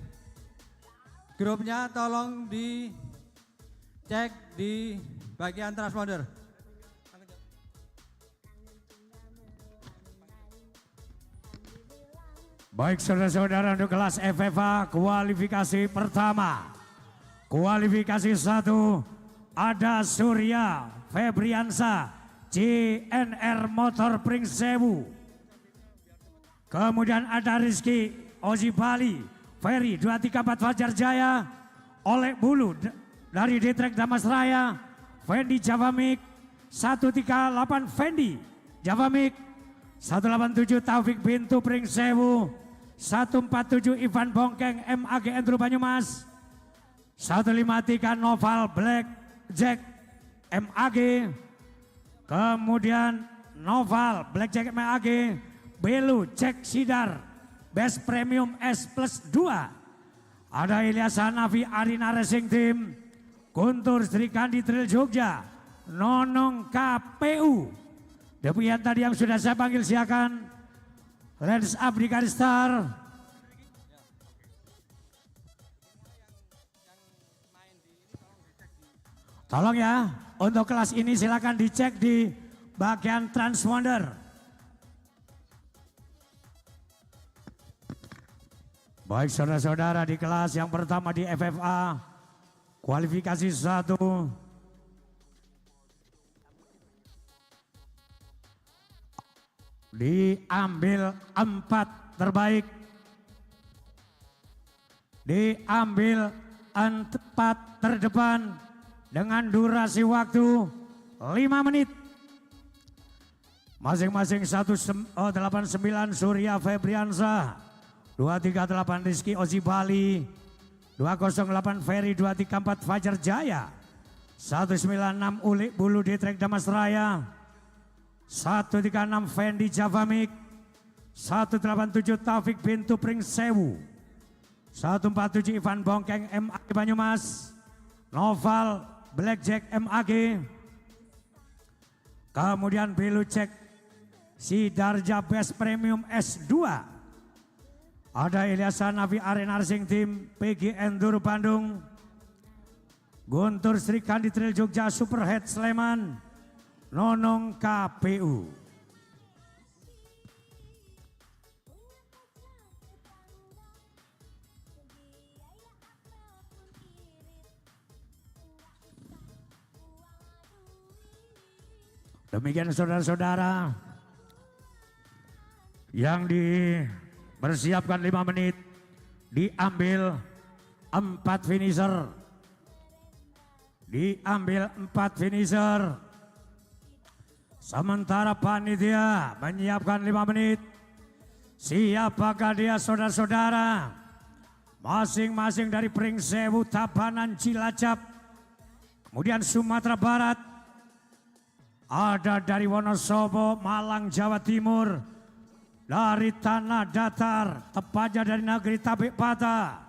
grupnya tolong dicek di bagian transponder. Baik saudara-saudara, untuk kelas FFA kualifikasi pertama. Kualifikasi 1 ada Surya Febriansa JNR Motor Pringsewu. Kemudian ada Rizky Ozi Bali Ferry 234 Fajar Jaya, Oleh Bulu dari Detrek Damas Raya, Fendi Javamik 138 Fendi Javamik, 187 Taufik Bintu Pringsewu, 147 Ivan Bongkeng MAG Endro Banyumas. 153 Noval Black Jack MAG. Kemudian Noval Black Jack MAG. Belu Jack Sidar Best Premium S plus 2. Ada Ilyas Hanafi Arina Racing Team. Guntur Sri Kandi Trail Jogja. Nonong KPU. Demikian tadi yang sudah saya panggil, silakan. Lens Abdi Karistar. Tolong ya, untuk kelas ini silakan dicek di bagian transponder. Baik saudara-saudara, di kelas yang pertama di FFA, kualifikasi 1. Diambil 4 terbaik. Diambil 4 terdepan dengan durasi waktu 5 menit. Masing-masing 189 Surya Febriansa, 238 Rizky Ozi Bali, 208 Ferry, 234 Fajar Jaya, 196 Ulik Bulu di Trek Damas Raya, 136 Fendi Javamik, 187 Taufik Bintu Pring Sewu, 147 Ivan Bongkeng MAG Banyumas, Noval Blackjack MAG, kemudian Belu Cek Sidarja Best Premium S2. Ada Ilyas Hanafi Arena Racing Team PG Enduro Bandung, Guntur Sri Kandi Trail Jogja Superhead Sleman, Nonong KPU. Demikian saudara-saudara yang dipersiapkan 5 menit, diambil 4 finisher. Diambil 4 finisher. Sementara panitia menyiapkan 5 menit. Siapakah dia saudara-saudara? Masing-masing dari Pring Sewu, Tabanan, Cilacap, kemudian Sumatera Barat. Ada dari Wonosobo, Malang, Jawa Timur. Dari Tanah Datar, tepatnya dari negeri Tabik Bata.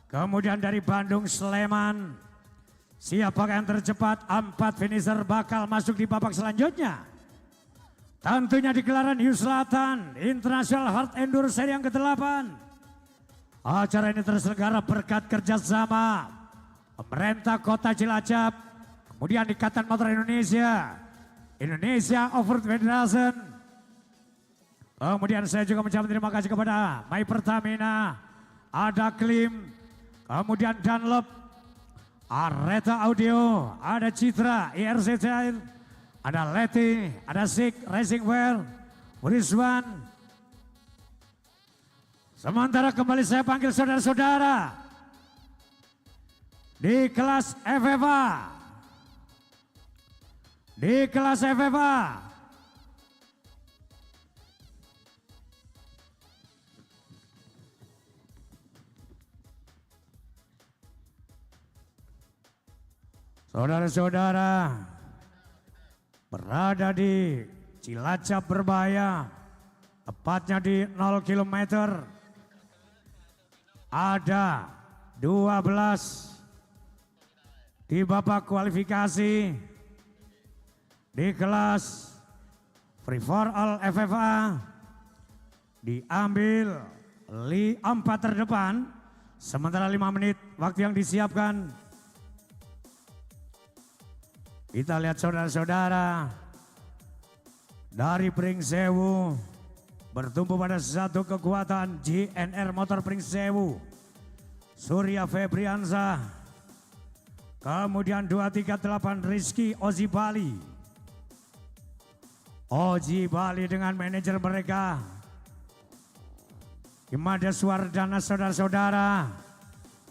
Kemudian dari Bandung, Sleman. Siapakah yang tercepat? 4 finisher bakal masuk di babak selanjutnya. Tentunya di gelaran Hiu Selatan International Hard Enduro Seri yang ke-8. Acara ini terselenggara berkat kerjasama pemerintah Kota Cilacap, kemudian Ikatan Motor Indonesia, Indonesia Off-Road Federation. Kemudian saya juga mengucapkan terima kasih kepada My Pertamina, ada Klim, kemudian Dunlop, Areta Audio, ada Citra, IRCC, ada Leti, ada Sik, Racing Wear, Rizwan. Sementara kembali saya panggil saudara-saudara di kelas FFA. Di kelas FFA, saudara-saudara berada di Cilacap Berbahaya, tepatnya di 0 km. Ada 12 di babak kualifikasi. Di kelas Free for All FFA diambil 4 terdepan, sementara 5 menit waktu yang disiapkan. Kita lihat saudara-saudara dari Pring Sewu bertumpu pada satu kekuatan, JNR Motor Pring Sewu, Surya Febriansa, kemudian 238 Rizky Ozi Bali. Oji Bali dengan manajer mereka Imada Suardana, saudara-saudara.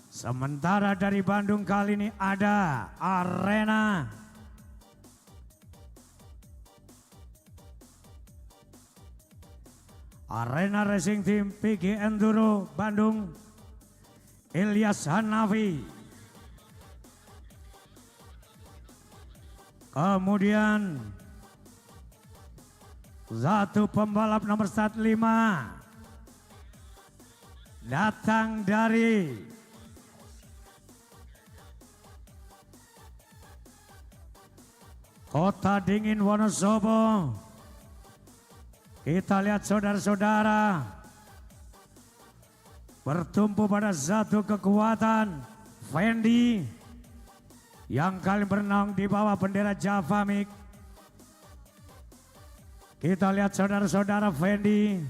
Sementara dari Bandung kali ini ada Arena. Arena Racing Team PG Enduro Bandung, Ilyas Hanafi. Kemudian satu pembalap nomor start 5 datang dari Kota Dingin Wonosobo. Kita lihat saudara-saudara bertumpu pada satu kekuatan. Fendi yang kali bernaung di bawah bendera Javamik. Kita lihat saudara-saudara Fendi,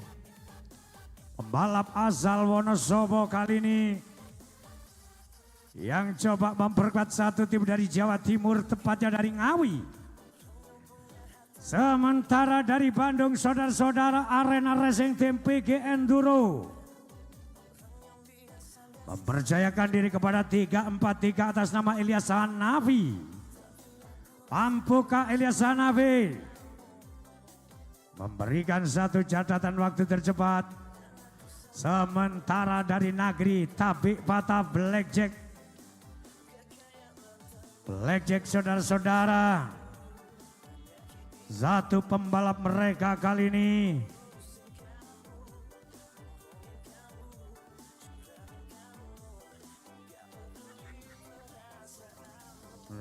pembalap asal Wonosobo kali ini yang coba memperkuat satu tim dari Jawa Timur, tepatnya dari Ngawi. Sementara dari Bandung saudara-saudara Arena Racing Team PG Enduro mempercayakan diri kepada 343 atas nama Ilyas Hanafi. Pampukah Ilyas Hanafi memberikan satu catatan waktu tercepat. Sementara dari Nagri Tabik Pata Blackjack saudara-saudara, satu pembalap mereka kali ini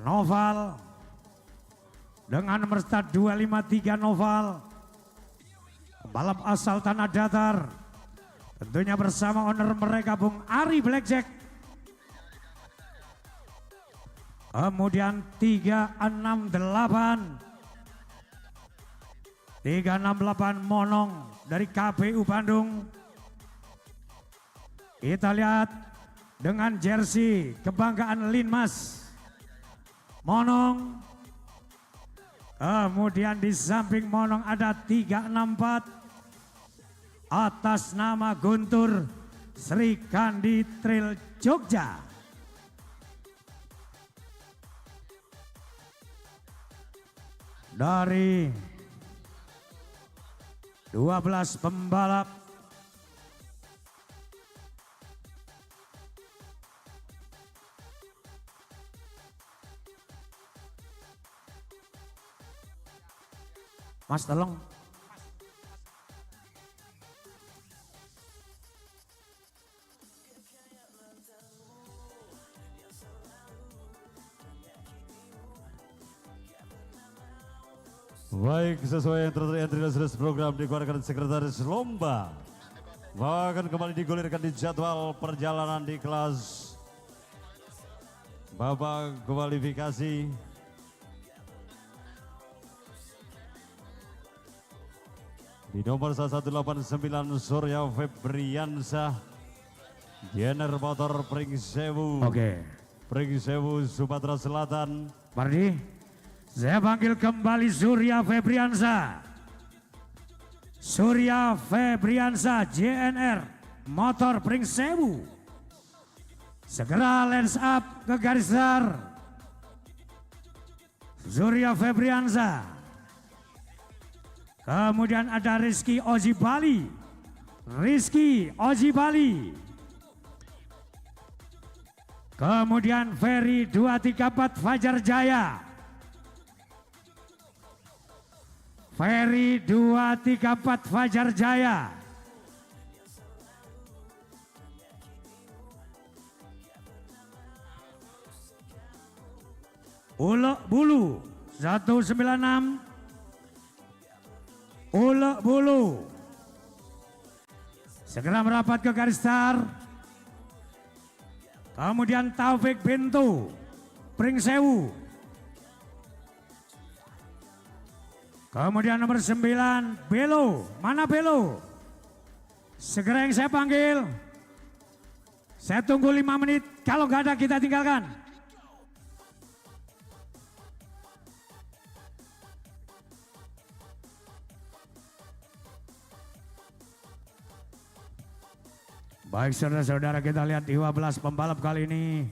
Noval dengan nomor start 253. Noval, pembalap asal Tanah Datar, tentunya bersama owner mereka Bung Ari Blackjack. Kemudian 368 Monong dari KPU Bandung. Kita lihat dengan jersey kebanggaan Linmas Monong. Kemudian di samping Monong ada 364 atas nama Guntur Sri Kandi Trail Jogja. Dari 12 pembalap Mas tolong. Baik, sesuai yang entry list program dikeluarkan sekretaris lomba, bahwa akan kembali digulirkan di jadwal perjalanan di kelas babak kualifikasi. Di nomor 189 Surya Febriansyah, Jener Motor Pringsewu. Oke. Pringsewu Sumatera Selatan. Mardi, saya panggil kembali Surya Febriansyah. Surya Febriansyah JNR Motor Pringsewu. Segera lens up ke garis start. Surya Febriansyah. Kemudian ada Rizky Oji Bali. Kemudian Ferry 234 Fajar Jaya. Ferry 234 Fajar Jaya. Ulek Bulu 196. Ulek Bulu segera merapat ke garis start. Kemudian Taufik Bintu Pringsewu. Kemudian nomor 9 Belo. Mana Belo? Segera yang saya panggil. Saya tunggu 5 menit. Kalau nggak ada kita tinggalkan. Baik saudara-saudara, kita lihat 12 pembalap kali ini.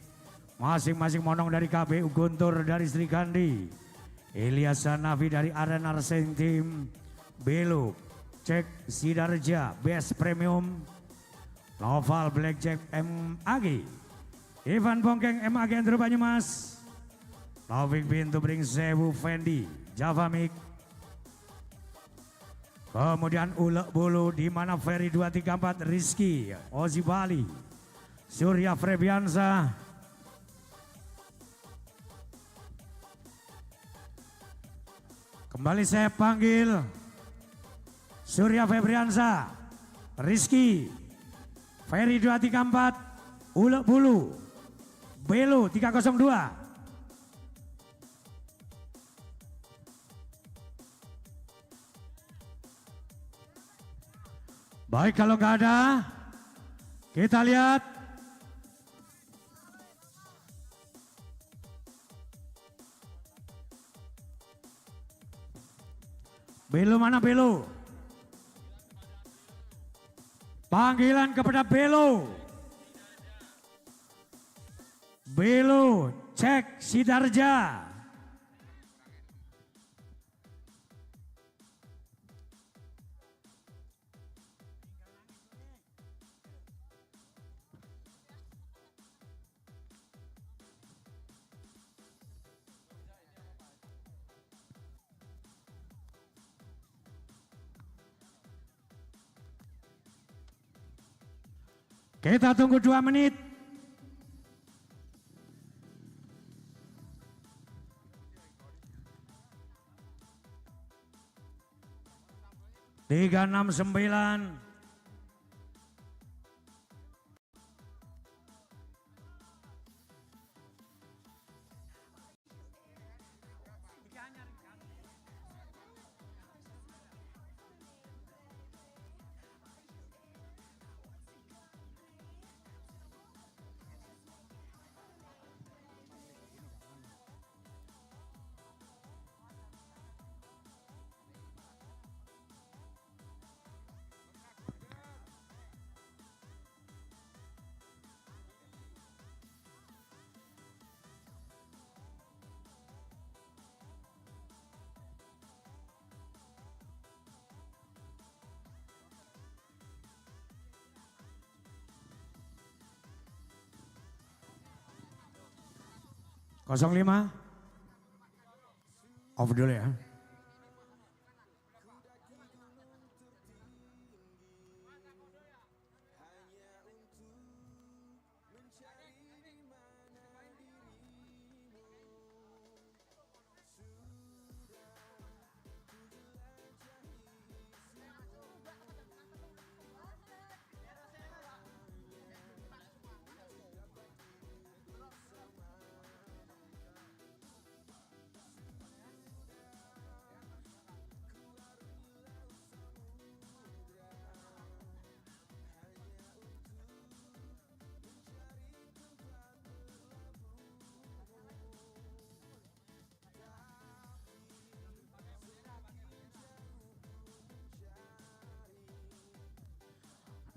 Masing-masing Monong dari KPU, Guntur dari Sri Kandi, Ilyas Hanafi dari Arena Racing Team, Belo Jack Sidarja Best Premium, Noval Blackjack MAG, Ivan Bongkeng MAG Andrew Banyumas, Taufik Bintu Bring Sewu Fendi Java Mik. Kemudian Ulek Bulu di mana Ferry 234 Rizky Ozi Bali, Surya Frebiansa, kembali saya panggil Surya Febriansa, Rizky, Ferry 234, Ulek Bulu, Belo 302. Baik, kalau nggak ada, kita lihat. Belo mana Belo? Panggilan kepada Belo. Belo cek Sidarja. Kita tunggu 2 menit. Tiga, 6, 9. Kosong 5. Off dulu ya.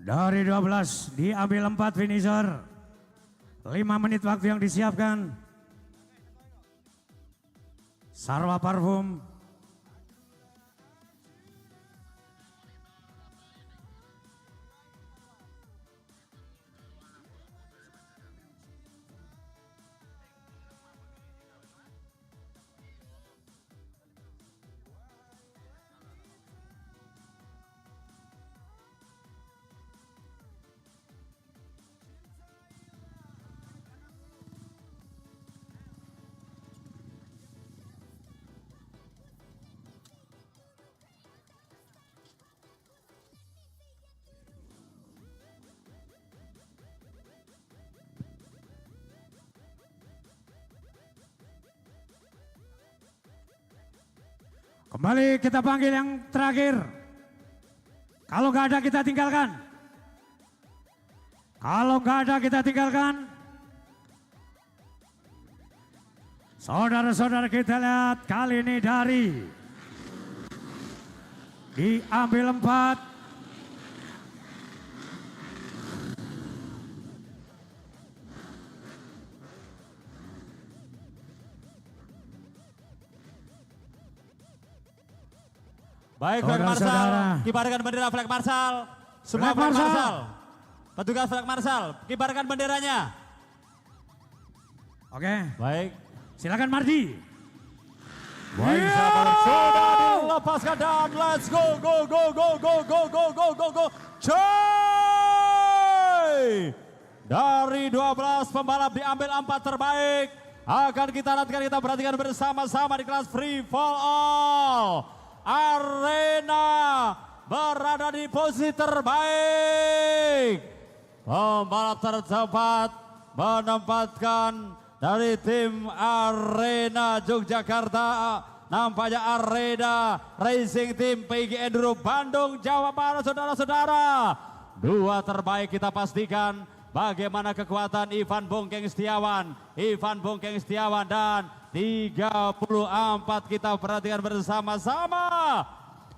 Dari 12 diambil 4 finisher. 5 menit waktu yang disiapkan. Sarwa Parfum. Kembali kita panggil yang terakhir. Kalau nggak ada kita tinggalkan. Kalau nggak ada kita tinggalkan. Saudara-saudara kita lihat kali ini dari diambil 4. Baik, Flag Marshal, Saudara-saudara. kibarkan bendera Flag Marshal. Semua Flag Flag Marshal. Marshal. Petugas Flag Marshal, kibarkan benderanya. Oke, Baik. silakan Mardi. Baik, sahabat, sudah dilepaskan dan let's go, go, go, go, go, go, go, go, go, go. Coy! Dari 12 pembalap diambil 4 terbaik. Akan kita nantikan, kita perhatikan bersama-sama di kelas Free Fall All. Arena berada di posisi terbaik. Pembalap tercepat menempatkan dari tim Arena Yogyakarta, nampaknya Arena Racing Team PG Enduro Bandung Jawa Barat, saudara-saudara. 2 terbaik kita pastikan. Bagaimana kekuatan Ivan Bongkeng Setiawan, dan 34 kita perhatikan bersama-sama.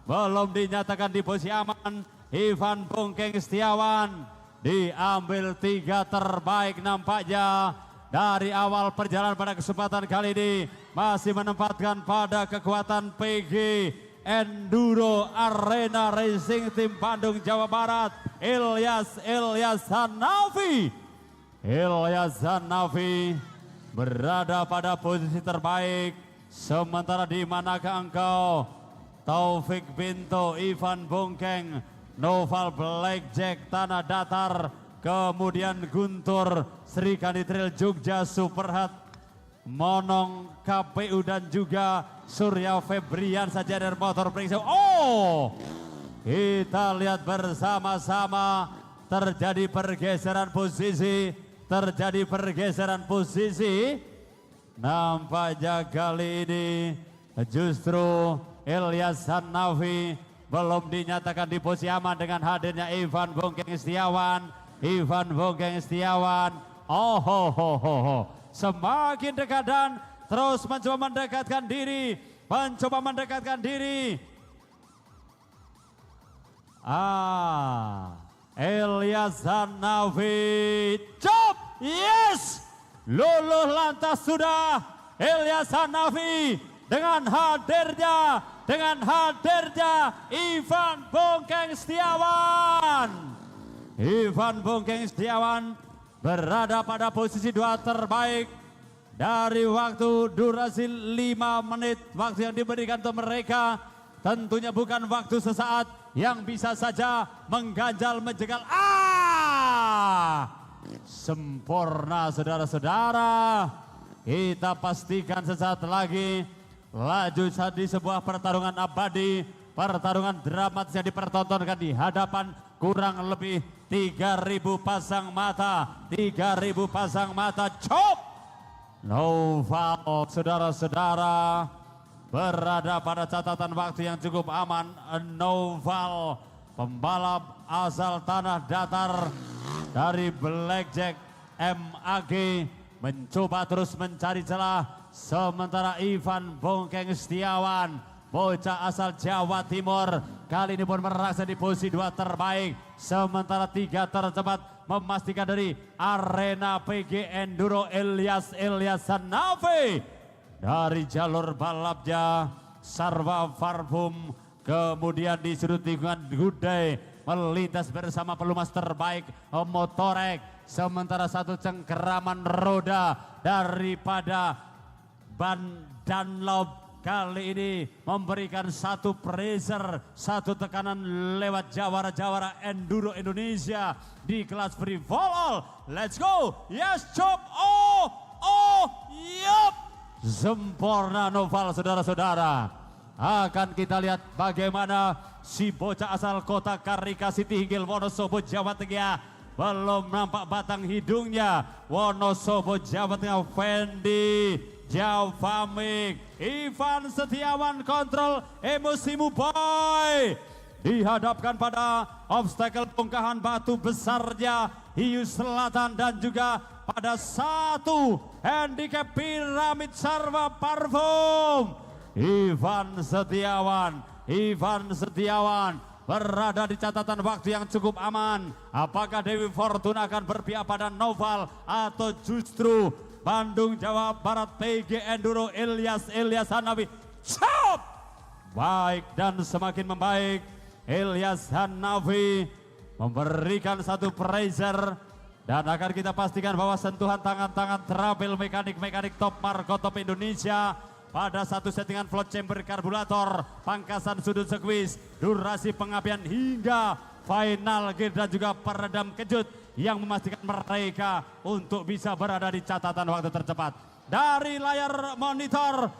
Belum dinyatakan di posisi aman, Ivan Bongkeng Setiawan diambil 3 terbaik nampaknya. Dari awal perjalanan pada kesempatan kali ini masih menempatkan pada kekuatan PG Enduro Arena Racing Team Bandung Jawa Barat, Ilyas Hanafi. Ilyas Hanafi berada pada posisi terbaik. Sementara di manakah engkau? Taufik Binto, Ivan Bongkeng, Noval Blackjack Tanah Datar, kemudian Guntur Sri Kandi Trail Jogja Superhat, Monong KPU dan juga Surya Febrian saja dari motor Pringsewu. Oh, kita lihat bersama-sama terjadi pergeseran posisi. Nampaknya kali ini justru Ilyas Hanafi belum dinyatakan di posisi aman dengan hadirnya Ivan Bongkeng Setiawan. Semakin dekat dan terus mencoba mendekatkan diri. Ilyas Hanafi, chop, yes, luluh lantas sudah Ilyas Hanafi dengan hadirnya Ivan Bongkeng Setiawan berada pada posisi 2 terbaik dari waktu durasi 5 menit waktu yang diberikan untuk mereka. Tentunya bukan waktu sesaat yang bisa saja mengganjal menjegal. Sempurna saudara-saudara. Kita pastikan sesaat lagi laju di sebuah pertarungan abadi, pertarungan dramatis yang dipertontonkan di hadapan kurang lebih 3.000 pasang mata. Chop! Noval, saudara-saudara, berada pada catatan waktu yang cukup aman. Noval, pembalap asal Tanah Datar dari Blackjack MAG, mencoba terus mencari celah. Sementara Ivan Bongkeng Setiawan, bocah asal Jawa Timur, kali ini pun merasa di posisi 2 terbaik. Sementara 3 tercepat memastikan dari Arena PG Enduro Ilyas Hanafi. Dari jalur balapnya Sarwa Parfum, kemudian di sudut tikungan Gudai melintas bersama pelumas terbaik Motorek. Sementara 1 cengkeraman roda daripada ban Dunlop kali ini memberikan 1 pressure, 1 tekanan lewat jawara-jawara enduro Indonesia di kelas Free Fall All. Let's go, yes, chop, yup. Sempurna Noval, saudara-saudara. Akan kita lihat bagaimana si bocah asal kota Karika City Hinggil Wonosobo Jawa Tengah. Belum nampak batang hidungnya. Wonosobo Jawa Tengah, Fendi Javamik, Ivan Setiawan kontrol emosimu boy. Dihadapkan pada obstacle bongkahan batu besarnya Hiu Selatan dan juga pada 1 handicap piramid Sarwa Parfum. Ivan Setiawan berada di catatan waktu yang cukup aman. Apakah Dewi Fortuna akan berpihak pada Noval atau justru Bandung Jawa Barat PG Enduro Ilyas Hanafi? Chop! baik dan semakin membaik. Ilyas Hanafi memberikan satu pressure dan akan kita pastikan bahwa sentuhan tangan-tangan terampil mekanik top Marco Top Indonesia pada satu settingan float chamber karburator, pangkasan sudut squeeze, durasi pengapian hingga final gear dan juga peredam kejut yang memastikan mereka untuk bisa berada di catatan waktu tercepat. Dari layar monitor,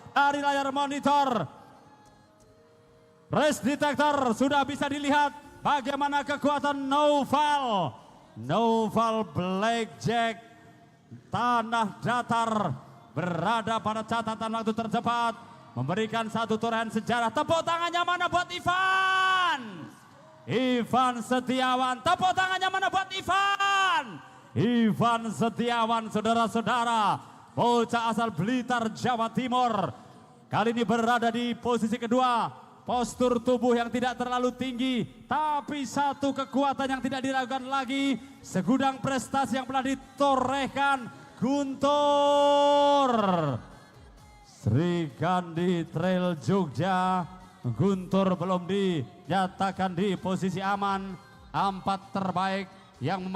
race detector sudah bisa dilihat bagaimana kekuatan Noval Blackjack tanah datar berada pada catatan waktu tercepat, memberikan satu torehan sejarah. Tepuk tangannya mana buat Ivan Setiawan, tepuk tangannya mana buat Ivan Setiawan, saudara-saudara, bocah asal Blitar, Jawa Timur. Kali ini berada di posisi kedua, postur tubuh yang tidak terlalu tinggi, tapi satu kekuatan yang tidak diragukan lagi, segudang prestasi yang pernah ditorehkan Guntur Sri Kandi Trail Jogja. Guntur belum dinyatakan di posisi aman, 4 terbaik yang